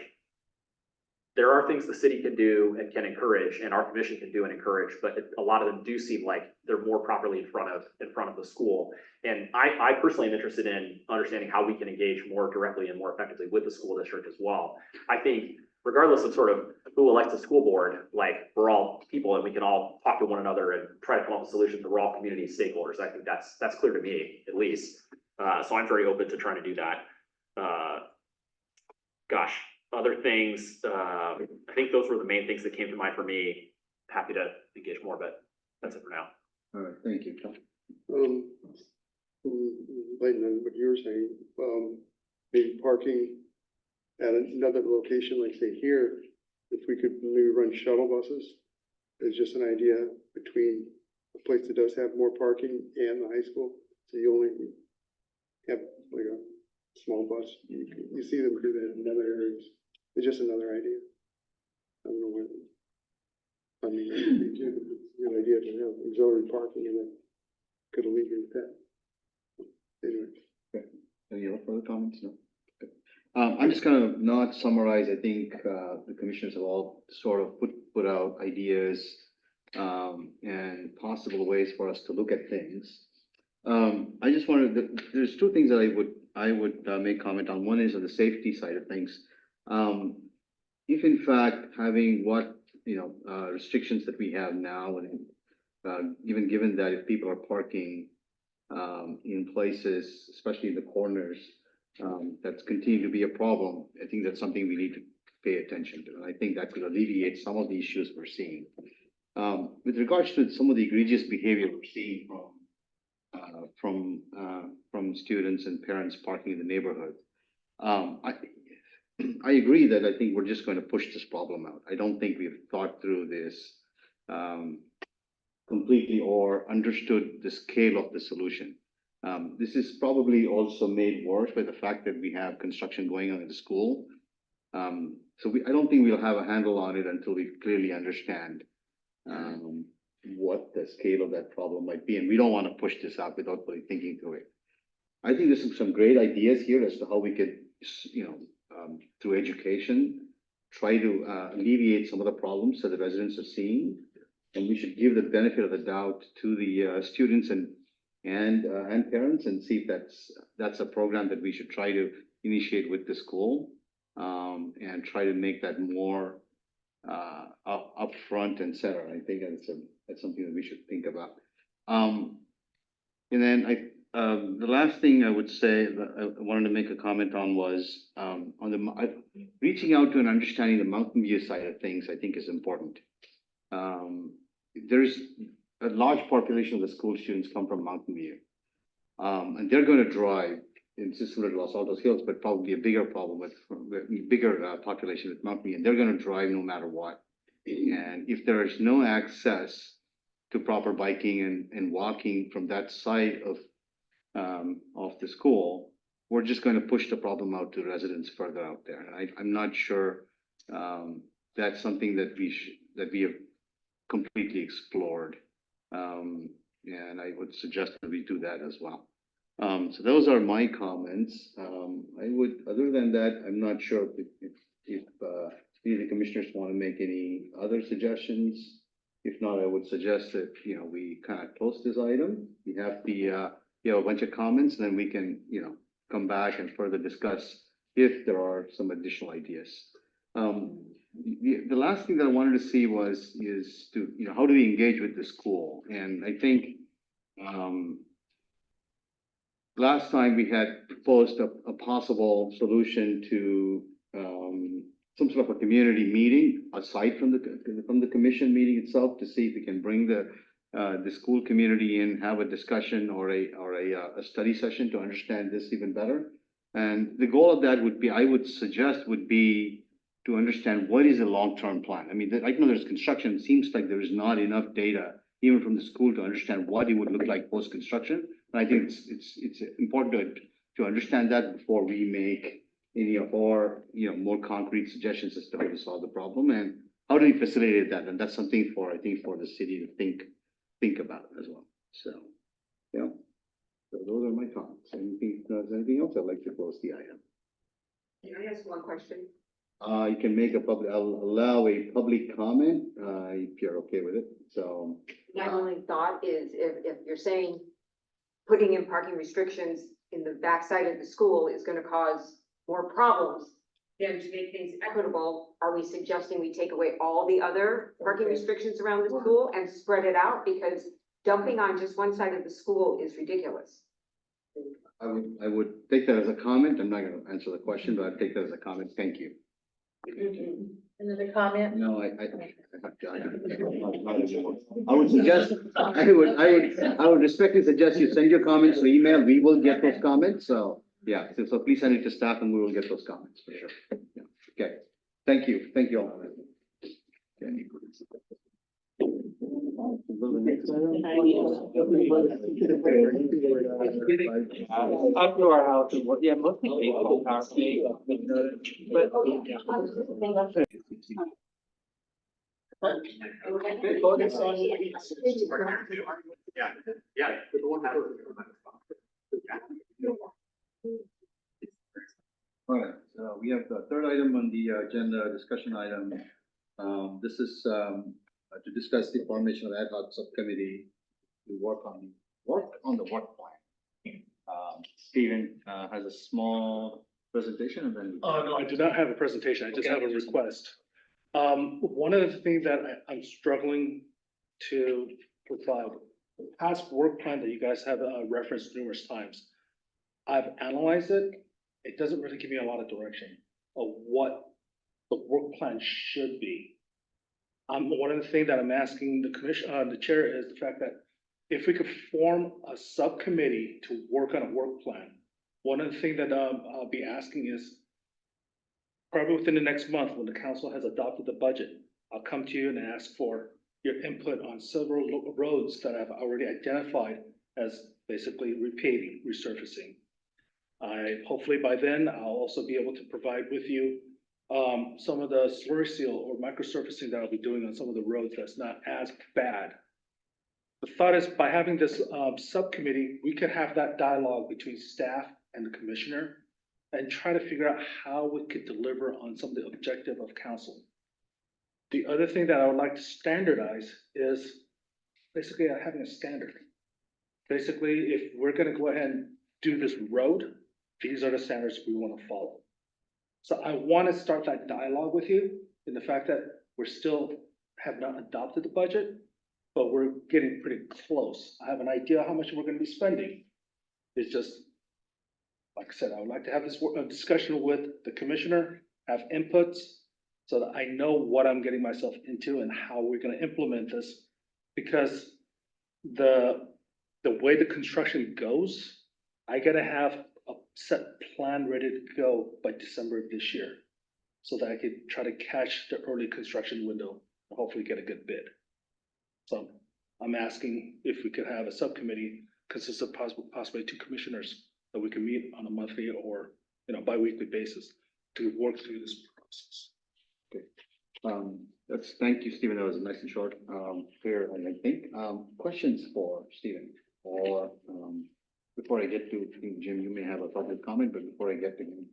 there are things the city can do and can encourage, and our commission can do and encourage, but a lot of them do seem like they're more properly in front of the school. And I personally am interested in understanding how we can engage more directly and more effectively with the school district as well. I think regardless of sort of who elects the school board, like we're all people and we can all talk to one another and try to come up with solutions that we're all community stakeholders. I think that's clear to me, at least. So I'm very open to trying to do that. Other things, I think those were the main things that came to mind for me. Happy to engage more, but that's it for now. All right, thank you. Like what you were saying, maybe parking at another location, like say here, if we could maybe run shuttle buses, it's just an idea between a place that does have more parking and the high school. So you only have like a small bus. You see them do that in other areas. It's just another idea. I don't know where. I mean, it's a good idea to have auxiliary parking, and then could alleviate that. Anyway. Okay. Any other further comments? No. Okay. I'm just gonna not summarize. I think the commissioners have all sort of put out ideas and possible ways for us to look at things. I just wanted there's two things that I would make comment on. One is on the safety side of things. If in fact having restrictions that we have now, and given that if people are parking in places, especially in the corners, that's continuing to be a problem, I think that's something we need to pay attention to. And I think that could alleviate some of the issues we're seeing. With regards to some of the egregious behavior we're seeing from students and parents parking in the neighborhood, I agree that I think we're just going to push this problem out. I don't think we've thought through this completely or understood the scale of the solution. This is probably also made worse by the fact that we have construction going on in the school. So I don't think we'll have a handle on it until we clearly understand what the scale of that problem might be. And we don't want to push this out without really thinking through it. I think there's some great ideas here as to how we could, through education, try to alleviate some of the problems that the residents are seeing. And we should give the benefit of the doubt to the students and and parents and see if that's a program that we should try to initiate with the school. And try to make that more, upfront and center. I think that's something that we should think about. And then the last thing I would say that I wanted to make a comment on was, on reaching out to and understanding the Mountain View side of things, I think is important. There's a large population of the school students come from Mountain View. And they're gonna drive in similar to Los Altos Hills, but probably a bigger problem with bigger population with Mountain View, and they're gonna drive no matter what. And if there is no access to proper biking and walking from that side of the school, we're just gonna push the problem out to residents further out there. And I'm not sure that's something that we have completely explored. And I would suggest that we do that as well. So those are my comments. Other than that, I'm not sure if any of the commissioners want to make any other suggestions. If not, I would suggest that, we kind of close this item. We have a bunch of comments, and then we can, come back and further discuss if there are some additional ideas. The last thing that I wanted to see is to, how do we engage with the school? And I think, last time we had proposed a possible solution to some sort of a community meeting aside from the commission meeting itself, to see if we can bring the school community in, have a discussion or a study session to understand this even better. And the goal of that would be, I would suggest, would be to understand what is a long-term plan. I mean, I know there's construction. It seems like there is not enough data, even from the school, to understand what it would look like post-construction. And I think it's important to understand that before we make any of our, more concrete suggestions as to how to solve the problem and how do we facilitate that. And that's something for the city to think about as well. So, yeah. So those are my comments. Anything else? I'd like to close the item. Can I ask one question? You can make I'll allow a public comment, if you're okay with it. So. My only thought is if you're saying putting in parking restrictions in the backside of the school is gonna cause more problems, then to make things equitable, are we suggesting we take away all the other parking restrictions around the school and spread it out? Because dumping on just one side of the school is ridiculous. I would take that as a comment. I'm not gonna answer the question, but I'd take that as a comment. Thank you. Another comment? No, I would suggest, I would respectfully suggest you send your comments through email. We will get those comments. So, yeah, so please send it to staff and we will get those comments for sure. Yeah. Okay. Thank you. Thank you all. Okay. Up to our house, yeah, mostly baseball, Yeah. All right, so we have the third item on the agenda, discussion item. This is to discuss the formation of ad hoc subcommittee to work on the work plan. Stephen has a small presentation and then. No, I do not have a presentation. I just have a request. One of the things that I'm struggling to provide, the past work plan that you guys have referenced numerous times, I've analyzed it. It doesn't really give me a lot of direction of what the work plan should be. One of the things that I'm asking the commission, the chair, is the fact that if we could form a subcommittee to work on a work plan, one of the things that I'll be asking is, probably within the next month, when the council has adopted the budget, I'll come to you and ask for your input on several roads that I've already identified as basically repaving, resurfacing. Hopefully by then, I'll also be able to provide with you some of the slurry seal or microsurfacing that I'll be doing on some of the roads that's not as bad. The thought is, by having this subcommittee, we could have that dialogue between staff and the commissioner and try to figure out how we could deliver on some of the objective of council. The other thing that I would like to standardize is basically having a standard. Basically, if we're gonna go ahead and do this road, these are the standards we wanna follow. So I wanna start that dialogue with you in the fact that we're still have not adopted the budget, but we're getting pretty close. I have an idea how much we're gonna be spending. It's just, like I said, I would like to have this discussion with the commissioner, have inputs, so that I know what I'm getting myself into and how we're gonna implement this. Because the way the construction goes, I gotta have a set plan ready to go by December of this year. So that I could try to catch the early construction window and hopefully get a good bid. So I'm asking if we could have a subcommittee consists of possibly 2 commissioners that we can meet on a monthly or, bi-weekly basis to work through this process. Thank you, Stephen. That was nice and short, clear, and I think, questions for Stephen? Or, before I get to Jim, you may have a public comment, but before I get to him,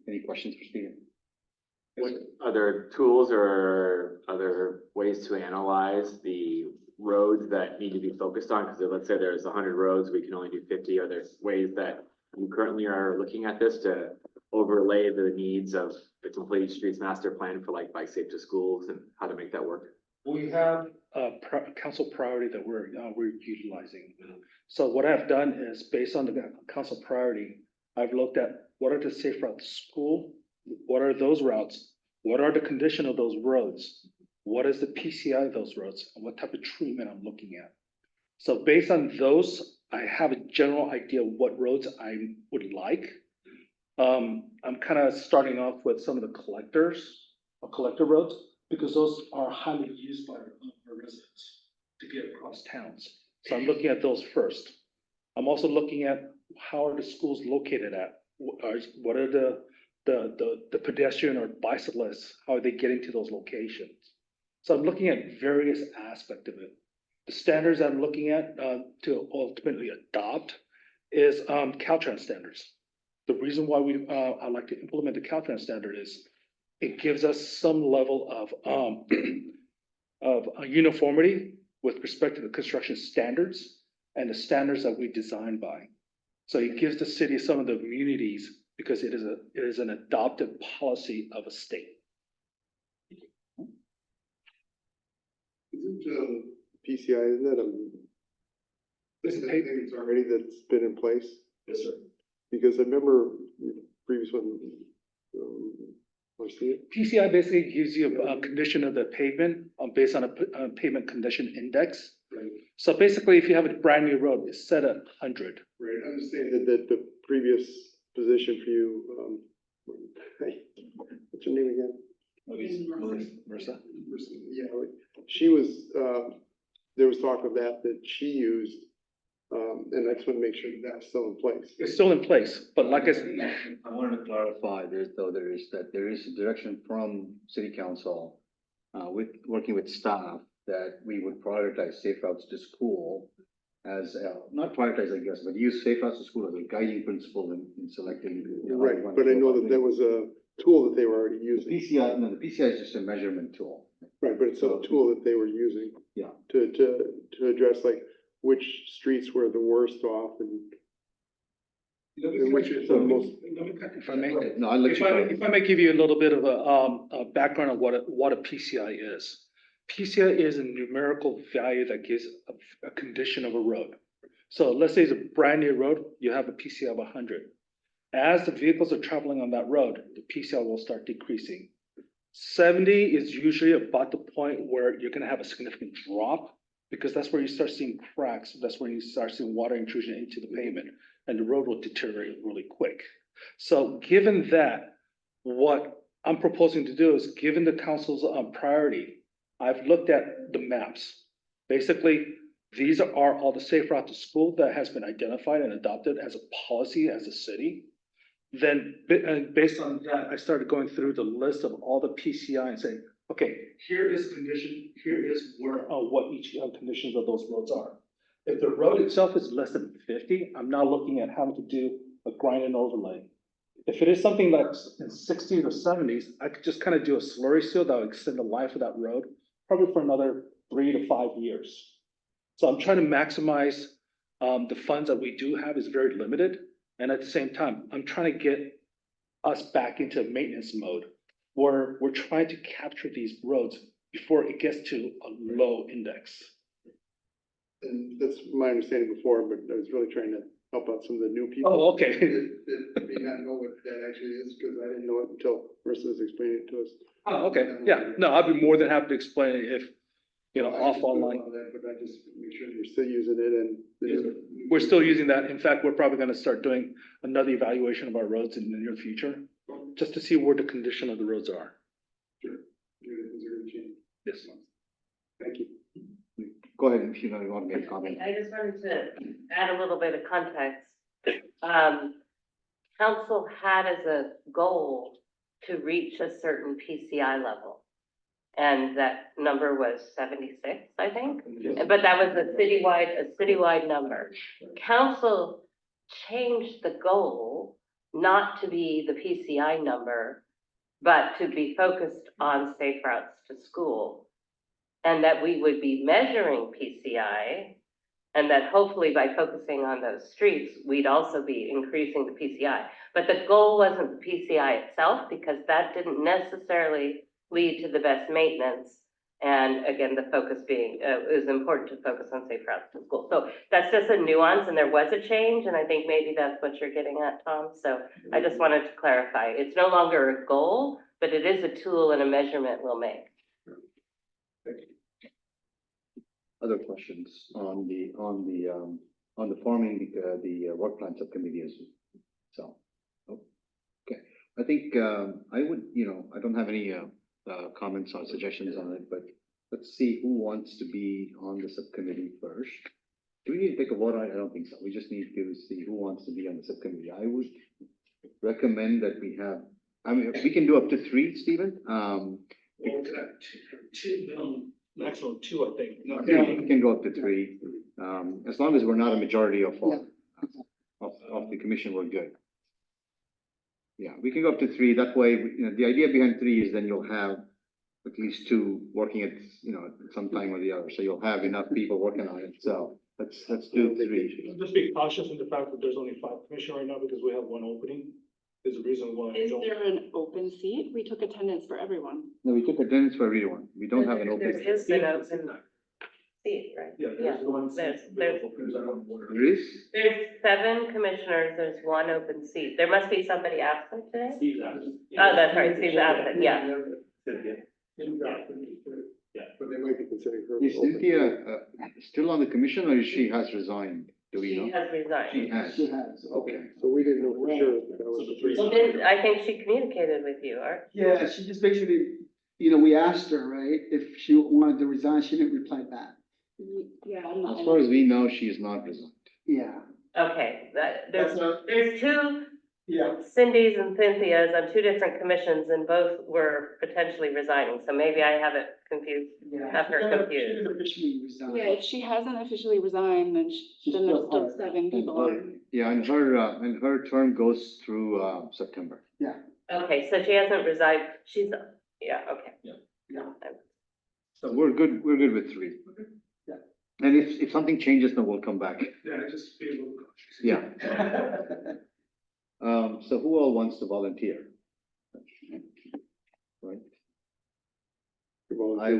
any questions for Stephen? What other tools or other ways to analyze the roads that need to be focused on? Because let's say there's 100 roads, we can only do 50. Are there ways that you currently are looking at this to overlay the needs of the complete streets master plan for like bike safe to schools and how to make that work? We have a council priority that we're utilizing. So what I've done is based on the council priority, I've looked at what are the safe routes to school, what are those routes, what are the condition of those roads, what is the PCI of those roads, and what type of treatment I'm looking at. So based on those, I have a general idea of what roads I would like. I'm kind of starting off with some of the collector roads, because those are highly used by our residents to get across towns. So I'm looking at those first. I'm also looking at how are the schools located at? What are the pedestrian or bicyclists? How are they getting to those locations? So I'm looking at various aspects of it. The standards I'm looking at to ultimately adopt is Caltrans standards. The reason why I like to implement the Caltrans standard is it gives us some level of uniformity with respect to the construction standards and the standards that we design by. So it gives the city some of the immunities because it is an adopted policy of a state. Isn't PCI, isn't that it's already that's been in place? Yes, sir. Because I remember the previous one, I see it. PCI basically gives you a condition of the pavement based on a pavement condition index. Right. So basically, if you have a brand new road, it's set at 100. Right, I understand that the previous position for you, what's her name again? Marissa? Yeah, she was, there was talk of that she used, and I just want to make sure that's still in place. It's still in place, but like I said, I wanted to clarify, there is a direction from city council, working with staff, that we would prioritize safe routes to school as, not prioritize, I guess, but use safe routes to school as a guiding principle in selecting. Right, but I know that there was a tool that they were already using. The PCI is just a measurement tool. Right, but it's a tool that they were using. Yeah. To address like which streets were the worst off and which is the most. If I may, No, I'll let you. if I may give you a little bit of a background on what a PCI is. PCI is a numerical value that gives a condition of a road. So let's say it's a brand new road, you have a PCI of 100. As the vehicles are traveling on that road, the PCI will start decreasing. 70 is usually about the point where you're gonna have a significant drop, because that's where you start seeing cracks, that's when you start seeing water intrusion into the pavement, and the road will deteriorate really quick. So given that, what I'm proposing to do is, given the council's priority, I've looked at the maps. Basically, these are all the safe route to school that has been identified and adopted as a policy as a city. Then based on that, I started going through the list of all the PCI and saying, okay, here is condition, here is where what each conditions of those roads are. If the road itself is less than 50, I'm now looking at having to do a grind and overlay. If it is something that's in 60s or 70s, I could just kind of do a slurry seal that will extend the life of that road, probably for another 3 to 5 years. So I'm trying to maximize The funds that we do have is very limited. And at the same time, I'm trying to get us back into maintenance mode, where we're trying to capture these roads before it gets to a low index. And that's my understanding before, but I was really trying to help out some of the new people. Oh, okay. That may not know what that actually is, because I didn't know it until Marissa was explaining it to us. Oh, okay, yeah, no, I'd be more than happy to explain it if, off online. But I just make sure you're still using it and. We're still using that. In fact, we're probably gonna start doing another evaluation of our roads in the near future, just to see where the condition of the roads are. Sure. Things are gonna change. Yes. Thank you. Go ahead if you want to make a comment. I just wanted to add a little bit of context. Council had as a goal to reach a certain PCI level. And that number was 76, I think, but that was a citywide number. Council changed the goal not to be the PCI number, but to be focused on safe routes to school. And that we would be measuring PCI, and that hopefully by focusing on those streets, we'd also be increasing the PCI. But the goal wasn't the PCI itself, because that didn't necessarily lead to the best maintenance. And again, the focus being, it was important to focus on safe routes to school. So that's just a nuance, and there was a change, and I think maybe that's what you're getting at, Tom. So I just wanted to clarify. It's no longer a goal, but it is a tool and a measurement we'll make. Other questions on the forming the work plan subcommittee as well? So, okay, I think I would, I don't have any comments or suggestions on it, but let's see who wants to be on the subcommittee first. Do we need to take a vote on it? I don't think so. We just need to see who wants to be on the subcommittee. I would recommend that we have, we can do up to 3, Stephen. Maximum 2, I think. We can go up to 3, as long as we're not a majority of the commission, we're good. Yeah, we can go up to 3. That way, the idea behind 3 is then you'll have at least 2 working at, at some time or the other. So you'll have enough people working on it. So let's do 3. Just be cautious in the fact that there's only 5 commissioners right now, because we have 1 opening. Is the reason why. Is there an open seat? We took attendance for everyone. No, we took attendance for everyone. We don't have an open. There is an open seat, right? Yeah, there's one. There's 7 commissioners, there's 1 open seat. There must be somebody absent today? Steve's absent. Oh, that's right, Steve's absent, yeah. Yeah. But they might be considering her. Is Cynthia still on the commission, or she has resigned? Do we know? She has resigned. She has. She has. Okay. So we didn't know for sure that that was the Well, case. I think she communicated with you, Art. Yeah, she just basically, we asked her, right, if she wanted to resign, she didn't reply back. Yeah. As far as we know, she is not resigned. Yeah. Okay, there's 2 Yeah. Cindy's and Cynthia's on 2 different commissions, and both were potentially resigning, so maybe I have it confused, have her confused. Officially resigned. Yeah, if she hasn't officially resigned, then then there's still 7 people on. Yeah, and her term goes through September. Yeah. Okay, so she hasn't resigned, okay. So we're good with 3. Yeah. And if something changes, then we'll come back. Yeah, just be a little cautious. Yeah. So who all wants to volunteer? Right? I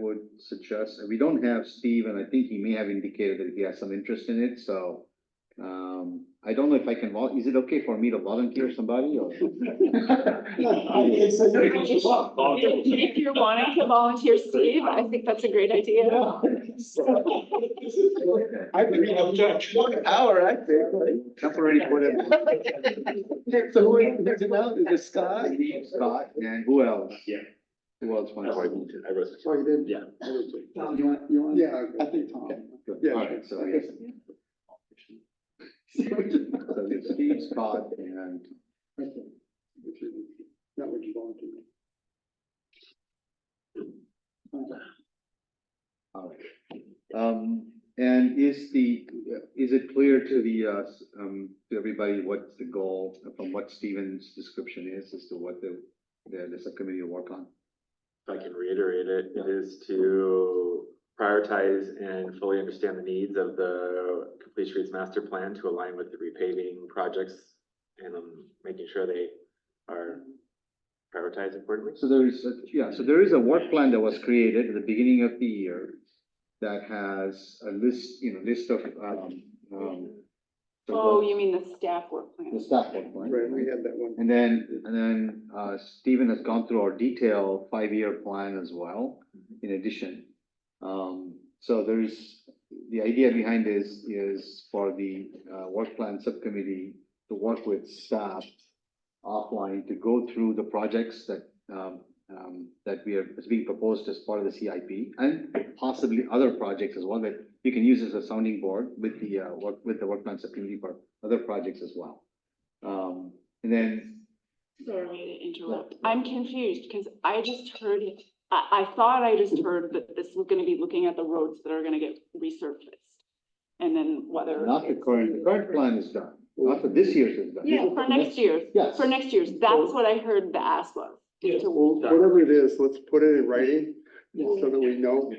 would suggest, we don't have Steve, and I think he may have indicated that he has some interest in it, so. I don't know if I can, is it okay for me to volunteer somebody, or? If you're wanting to volunteer Steve, I think that's a great idea. I agree, I'm judge. 1 hour, I think. Temporary, whatever. So who is it now? Is it Scott? Scott, and who else? Yeah. Who else wants? I wrote it. Oh, you did? Yeah. Tom, you want? Yeah, I think Tom. Good. Yeah. All right, so yes. So it's Steve, Scott, and Not what you volunteered. all right. And is it clear to to everybody what's the goal from what Stephen's description is as to what the subcommittee will work on? If I can reiterate it, it is to prioritize and fully understand the needs of the Complete Streets Master Plan to align with the repaving projects and making sure they are prioritized accordingly? So there is, so there is a work plan that was created at the beginning of the year that has a list, list of, Oh, you mean the staff work plan? the staff work plan. Right, we had that one. And then Stephen has gone through our detailed 5-year plan as well, in addition. So there's, the idea behind this is for the work plan subcommittee to work with staff offline to go through the projects that is being proposed as part of the CIP, and possibly other projects as well, that you can use as a sounding board with the work plan subcommittee for other projects as well. And then, Sorry to interrupt. I'm confused because I just heard, I thought I just heard that this was gonna be looking at the roads that are gonna get resurfaced. And then whether. not the current plan is done, not for this year's is done. Yeah, for next year's. Yes. For next year's. That's what I heard the ask was. is to- Well, whatever it is, let's put it in writing so that we know.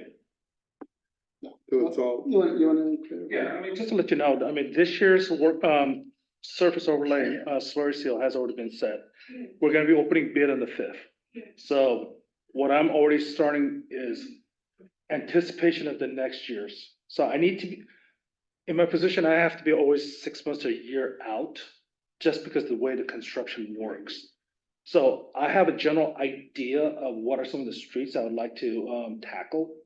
So it's all. You want to? Yeah, I mean, just to let you know, I mean, this year's work, surface overlay, slurry seal has already been set. We're gonna be opening bid on the 5th. So what I'm already starting is anticipation of the next year's. So I need to be, in my position, I have to be always 6 months to a year out, just because of the way the construction works. So I have a general idea of what are some of the streets I would like to tackle.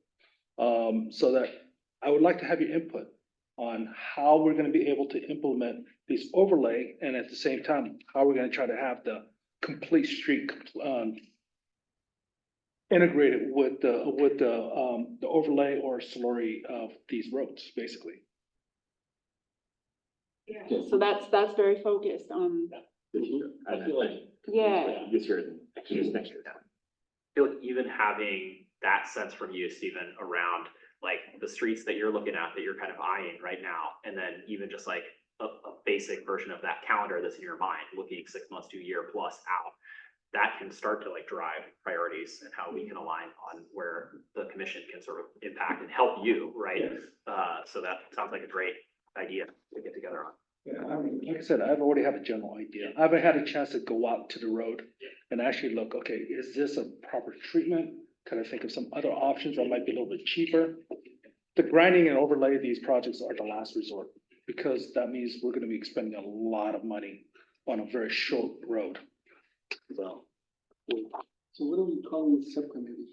So that I would like to have your input on how we're gonna be able to implement these overlay, and at the same time, how we're gonna try to have the complete street integrated with the overlay or slurry of these roads, basically. So that's very focused on, I feel like yeah. this year and next year. I feel like even having that sense from you, Stephen, around like the streets that you're looking at, that you're kind of eyeing right now, and then even just like a basic version of that calendar that's in your mind, looking 6 months to a year plus out, that can start to like drive priorities and how we can align on where the commission can sort of impact and help you, right? So that sounds like a great idea to get together on. Yeah, I mean, like I said, I've already have a general idea. I haven't had a chance to go out to the road and actually look, okay, is this a proper treatment? Can I think of some other options that might be a little bit cheaper? The grinding and overlay of these projects are the last resort, because that means we're gonna be expending a lot of money on a very short road. So. So what are we calling the subcommittee?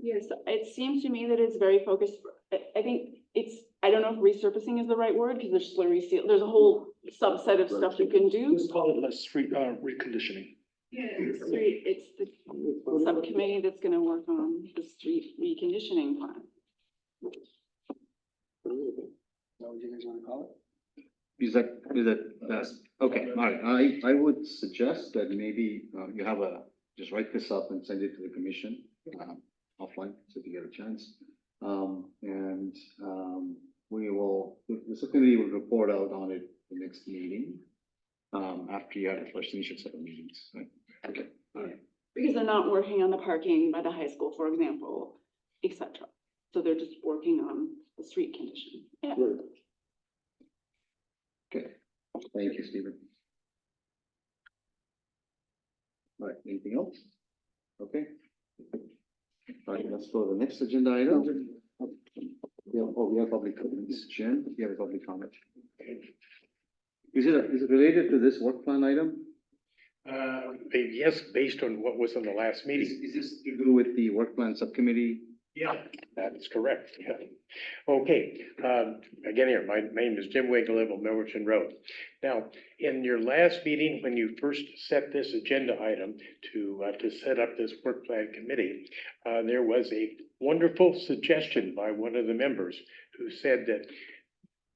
Yes, it seems to me that it's very focused. I think it's, I don't know if resurfacing is the right word, because there's slurry seal, there's a whole subset of stuff you can do. Let's call it like street reconditioning. Yeah, it's the subcommittee that's gonna work on the street reconditioning plan. What would you guys want to call it? is that, okay, all right, I would suggest that maybe you have just write this up and send it to the commission offline, so if you get a chance. We will, the subcommittee will report out on it the next meeting, after you have the first initial set of meetings, right? Okay, all right. Because they're not working on the parking by the high school, for example, et cetera. So they're just working on the street condition. Yeah. Okay, thank you, Stephen. All right, anything else? Okay. All right, let's go to the next agenda item. We have public comments. Jen, you have a public comment. Is it related to this work plan item? Yes, based on what was in the last meeting. Is this to do with the work plan subcommittee? Yeah, that is correct. Yeah. Okay, again here, my name is Jim Wig, I live on Milverton Road. Now, in your last meeting, when you first set this agenda item to set up this work plan committee, there was a wonderful suggestion by one of the members who said that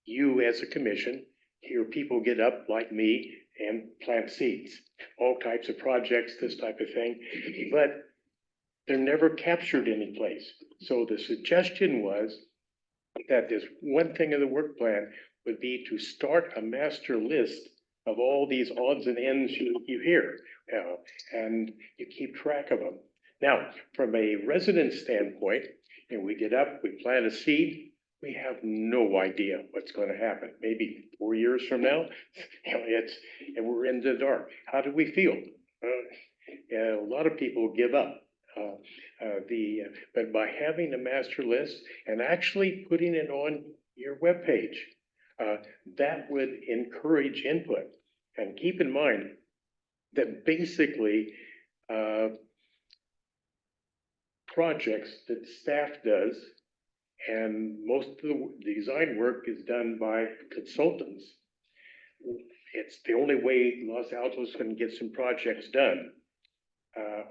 you as a commission hear people get up like me and plant seeds, all types of projects, this type of thing, but they're never captured any place. So the suggestion was that this one thing in the work plan would be to start a master list of all these odds and ends you hear, and you keep track of them. Now, from a resident standpoint, and we get up, we plant a seed, we have no idea what's gonna happen. Maybe 4 years from now, and we're in the dark. How do we feel? Yeah, a lot of people give up. But by having a master list and actually putting it on your webpage, that would encourage input. And keep in mind that basically, projects that staff does, and most of the design work is done by consultants. It's the only way Los Altos can get some projects done.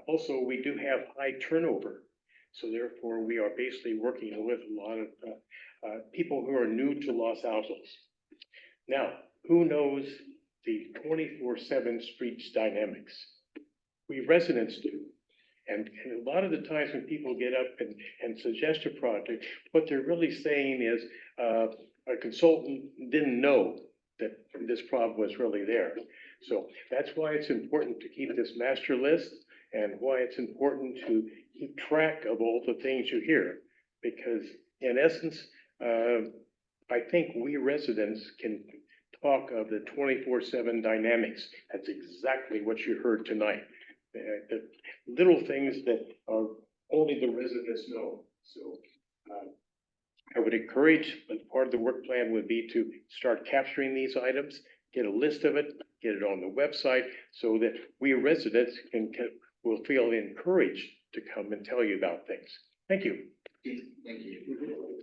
Also, we do have high turnover. So therefore, we are basically working with a lot of people who are new to Los Altos. Now, who knows the 24/7 streets dynamics? We residents do. And a lot of the times when people get up and suggest a project, what they're really saying is a consultant didn't know that this problem was really there. So that's why it's important to keep this master list and why it's important to keep track of all the things you hear. Because in essence, I think we residents can talk of the 24/7 dynamics. That's exactly what you heard tonight. The little things that are only the residents know. So I would encourage, but part of the work plan would be to start capturing these items, get a list of it, get it on the website so that we residents will feel encouraged to come and tell you about things. Thank you. Thank you.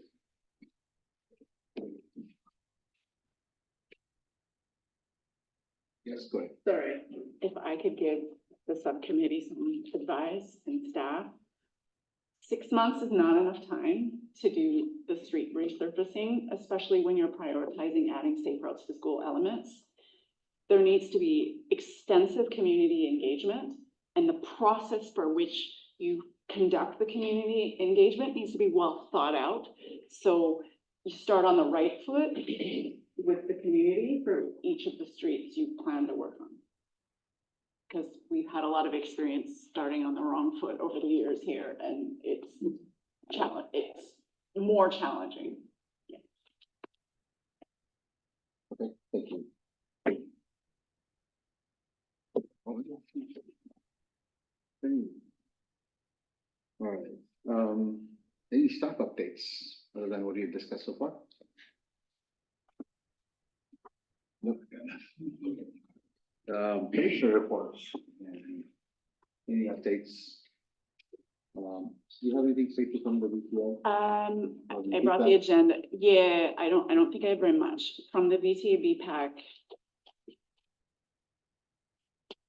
Yes, go ahead. Sorry, if I could give the subcommittee some advice and staff. 6 months is not enough time to do the street resurfacing, especially when you're prioritizing adding safe routes to school elements. There needs to be extensive community engagement, and the process for which you conduct the community engagement needs to be well thought out. So you start on the right foot with the community for each of the streets you plan to work on. Because we've had a lot of experience starting on the wrong foot over the years here, and it's more challenging. Okay, thank you. All right, any staff updates other than what you've discussed so far? Nope. Commissioner reports. Any updates? Do you have anything safe to come to the VTA? I brought the agenda. Yeah, I don't think I have very much from the VTA BPAC.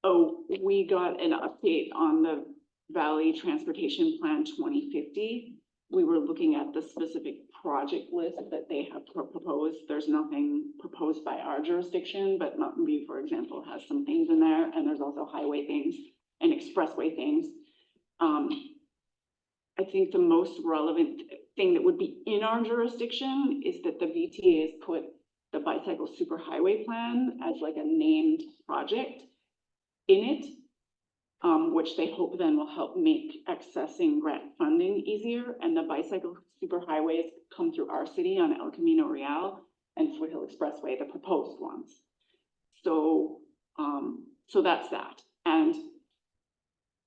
Oh, we got an update on the Valley Transportation Plan 2050. We were looking at the specific project list that they have proposed. There's nothing proposed by our jurisdiction, but Mountain View, for example, has some things in there, and there's also highway things and expressway things. I think the most relevant thing that would be in our jurisdiction is that the VTA has put the bicycle superhighway plan as like a named project in it, which they hope then will help make accessing grant funding easier. And the bicycle superhighways come through our city on El Camino Real and Foothill Expressway, the proposed ones. So, so that's that. And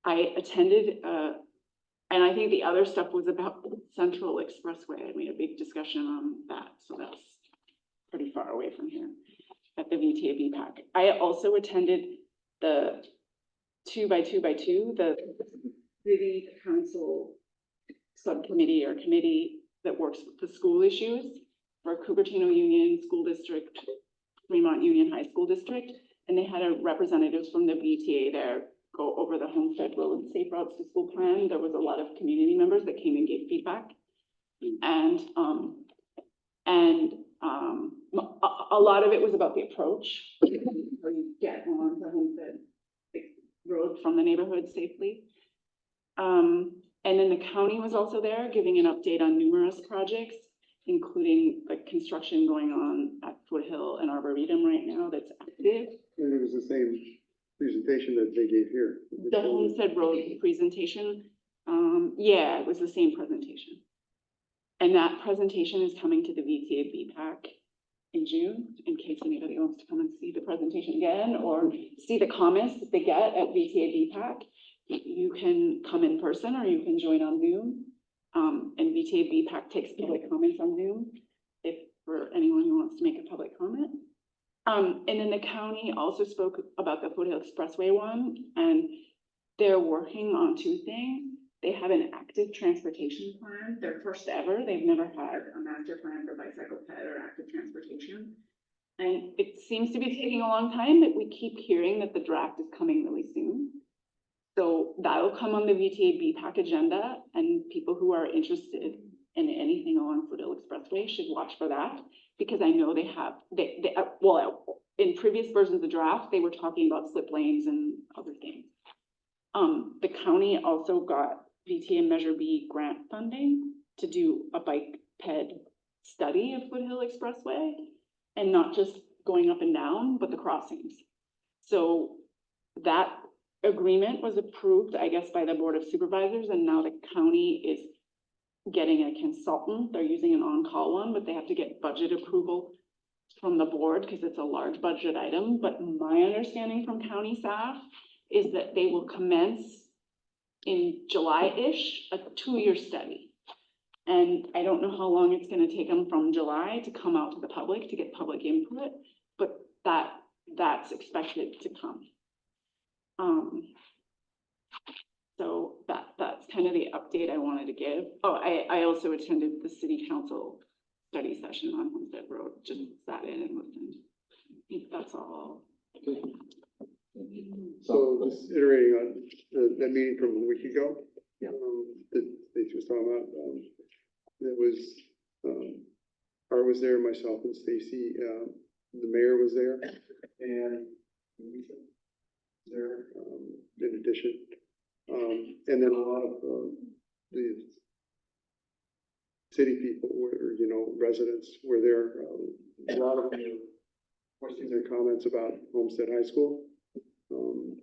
I attended, and I think the other stuff was about Central Expressway. I made a big discussion on that. So that's pretty far away from here at the VTA BPAC. I also attended the 2x2x2, the city council subcommittee or committee that works with the school issues for Cupertino Union School District, Fremont Union High School District. And they had a representative from the VTA there go over the Homestead Road Safe Routes to School plan. There was a lot of community members that came and gave feedback. And a lot of it was about the approach, how you get on to Homestead Road from the neighborhood safely. And then the county was also there giving an update on numerous projects, including like construction going on at Foothill and Arboretum right now that's active. And it was the same presentation that they gave here. The Homestead Road presentation, yeah, it was the same presentation. And that presentation is coming to the VTA BPAC in June, in case anybody wants to come and see the presentation again, or see the comments that they get at VTA BPAC. You can come in person or you can join on Zoom. And VTA BPAC takes public comments on Zoom, if for anyone who wants to make a public comment. And then the county also spoke about the Foothill Expressway one, and they're working on two things. They have an active transportation plan, their first ever. They've never had a master plan for bicycle ped or active transportation. And it seems to be taking a long time, but we keep hearing that the draft is coming really soon. So that'll come on the VTA BPAC agenda, and people who are interested in anything along Foothill Expressway should watch for that, because I know well, in previous versions of the draft, they were talking about slip lanes and other things. The county also got VTA Measure B grant funding to do a bike ped study of Foothill Expressway, and not just going up and down, but the crossings. So that agreement was approved, I guess, by the Board of Supervisors, and now the county is getting a consultant. They're using an on-call one, but they have to get budget approval from the board because it's a large budget item. But my understanding from county staff is that they will commence in July-ish a 2-year study. And I don't know how long it's going to take them from July to come out to the public to get public input, but that's expected to come. So that's kind of the update I wanted to give. Oh, I also attended the city council study session on Homestead Road, just sat in and listened. I think that's all. So just iterating on that meeting from a week ago. Yeah. That Stacy was talking about, it was, Art was there, myself and Stacy, the mayor was there, and there, in addition. And then a lot of, the city people were, residents were there. A lot of them were voicing their comments about Homestead High School. And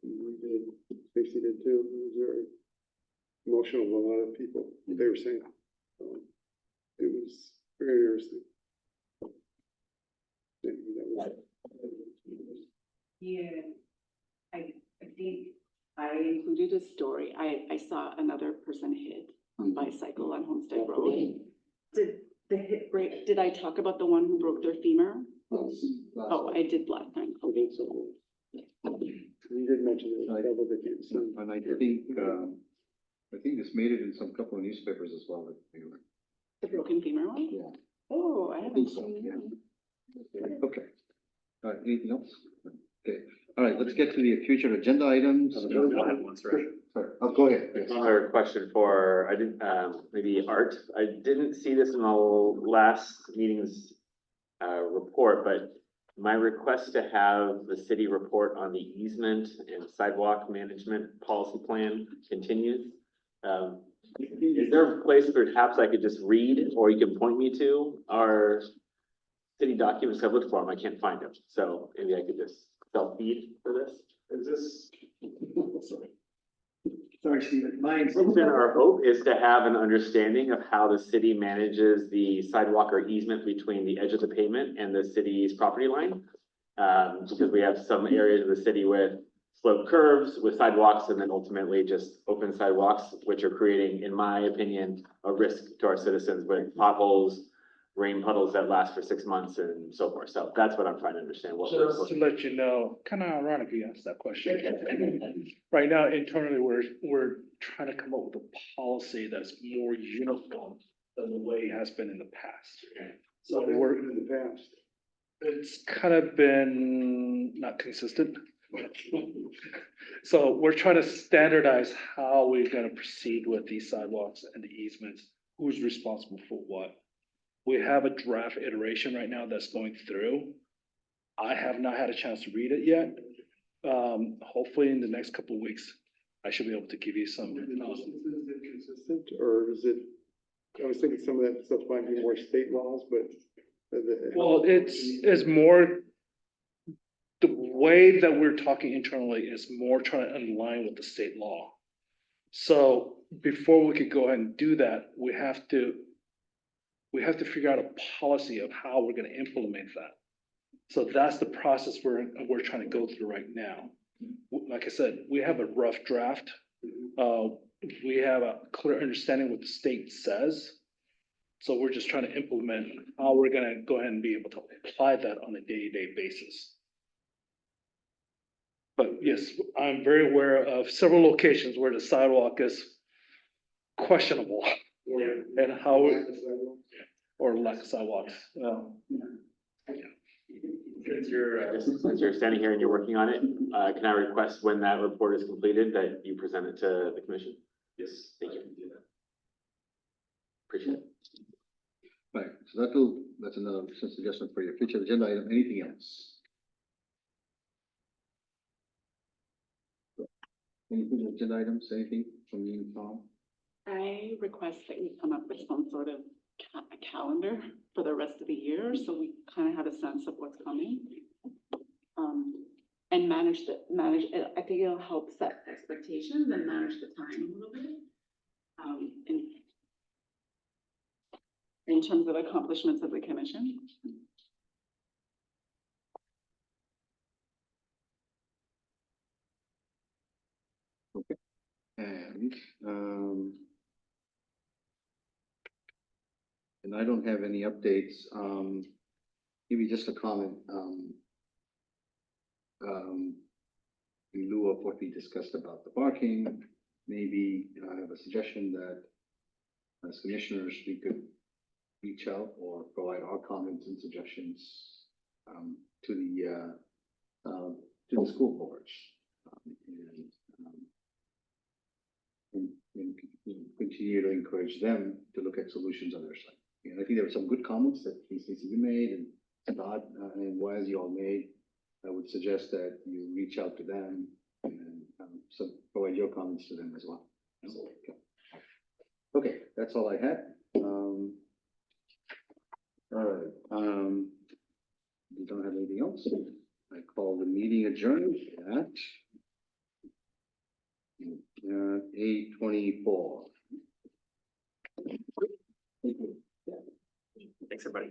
we did, Stacy did too. It was very emotional to a lot of people, what they were saying. It was very interesting. Yeah, I think I included a story. I saw another person hit on bicycle on Homestead Road. Did the hit break? Did I talk about the one who broke their femur? Oh, I did last time. Okay, so. You did mention it, double digits. And I think this made it in some couple of newspapers as well. The broken femur one? Yeah. Oh, I haven't seen that. Okay. All right, anything else? Okay, all right, let's get to the future agenda items. I have one, sorry. Sorry, go ahead. Yes. Another question for, I didn't, maybe Art. I didn't see this in the last meeting's report, but my request to have the city report on the easement and sidewalk management policy plan continues. Is there a place perhaps I could just read, or you can point me to our city documents? I've looked for them, I can't find them, so maybe I could just self-feed for this. Is this? Sorry, Stephen. Mine's. Our hope is to have an understanding of how the city manages the sidewalk or easement between the edge of the pavement and the city's property line. Because we have some areas of the city with slope curves, with sidewalks, and then ultimately just open sidewalks, which are creating, in my opinion, a risk to our citizens with potholes, rain puddles that last for 6 months and so forth. So that's what I'm trying to understand. Just to let you know, kind of ironic you asked that question. Right now, internally, we're trying to come up with a policy that's more uniform than the way it has been in the past. So we're in the past. It's kind of been not consistent. So we're trying to standardize how we're gonna proceed with these sidewalks and the easements, who's responsible for what. We have a draft iteration right now that's going through. I have not had a chance to read it yet. Hopefully in the next couple of weeks, I should be able to give you some. Is it consistent, or is it, I was thinking some of that stuff might be more state laws, but. Well, it's more, the way that we're talking internally is more trying to align with the state law. So before we could go ahead and do that, we have to we have to figure out a policy of how we're gonna implement that. So that's the process we're trying to go through right now. Like I said, we have a rough draft. We have a clear understanding what the state says. So we're just trying to implement how we're gonna go ahead and be able to apply that on a day-to-day basis. But yes, I'm very aware of several locations where the sidewalk is questionable. And how, or lack of sidewalks. Since you're standing here and you're working on it, can I request when that report is completed that you present it to the commission? Yes. Thank you. Appreciate it. Right, so that's another suggestion for your future agenda item. Anything else? Any future agenda items, anything from you, Tom? I request that we come up with some sort of a calendar for the rest of the year, so we kind of have a sense of what's coming. And manage, I think it'll help set expectations and manage the time a little bit. In terms of accomplishments of the commission. Okay, and I don't have any updates, maybe just a comment, in lieu of what we discussed about the parking, maybe I have a suggestion that as commissioners, we could reach out or provide our comments and suggestions, to the school boards. And continue to encourage them to look at solutions on their side. And I think there were some good comments that you made and Todd and Wes, you all made. I would suggest that you reach out to them and so provide your comments to them as well. Okay, that's all I had. All right, we don't have anything else. I call the meeting adjourned at 8:24. Thanks, everybody.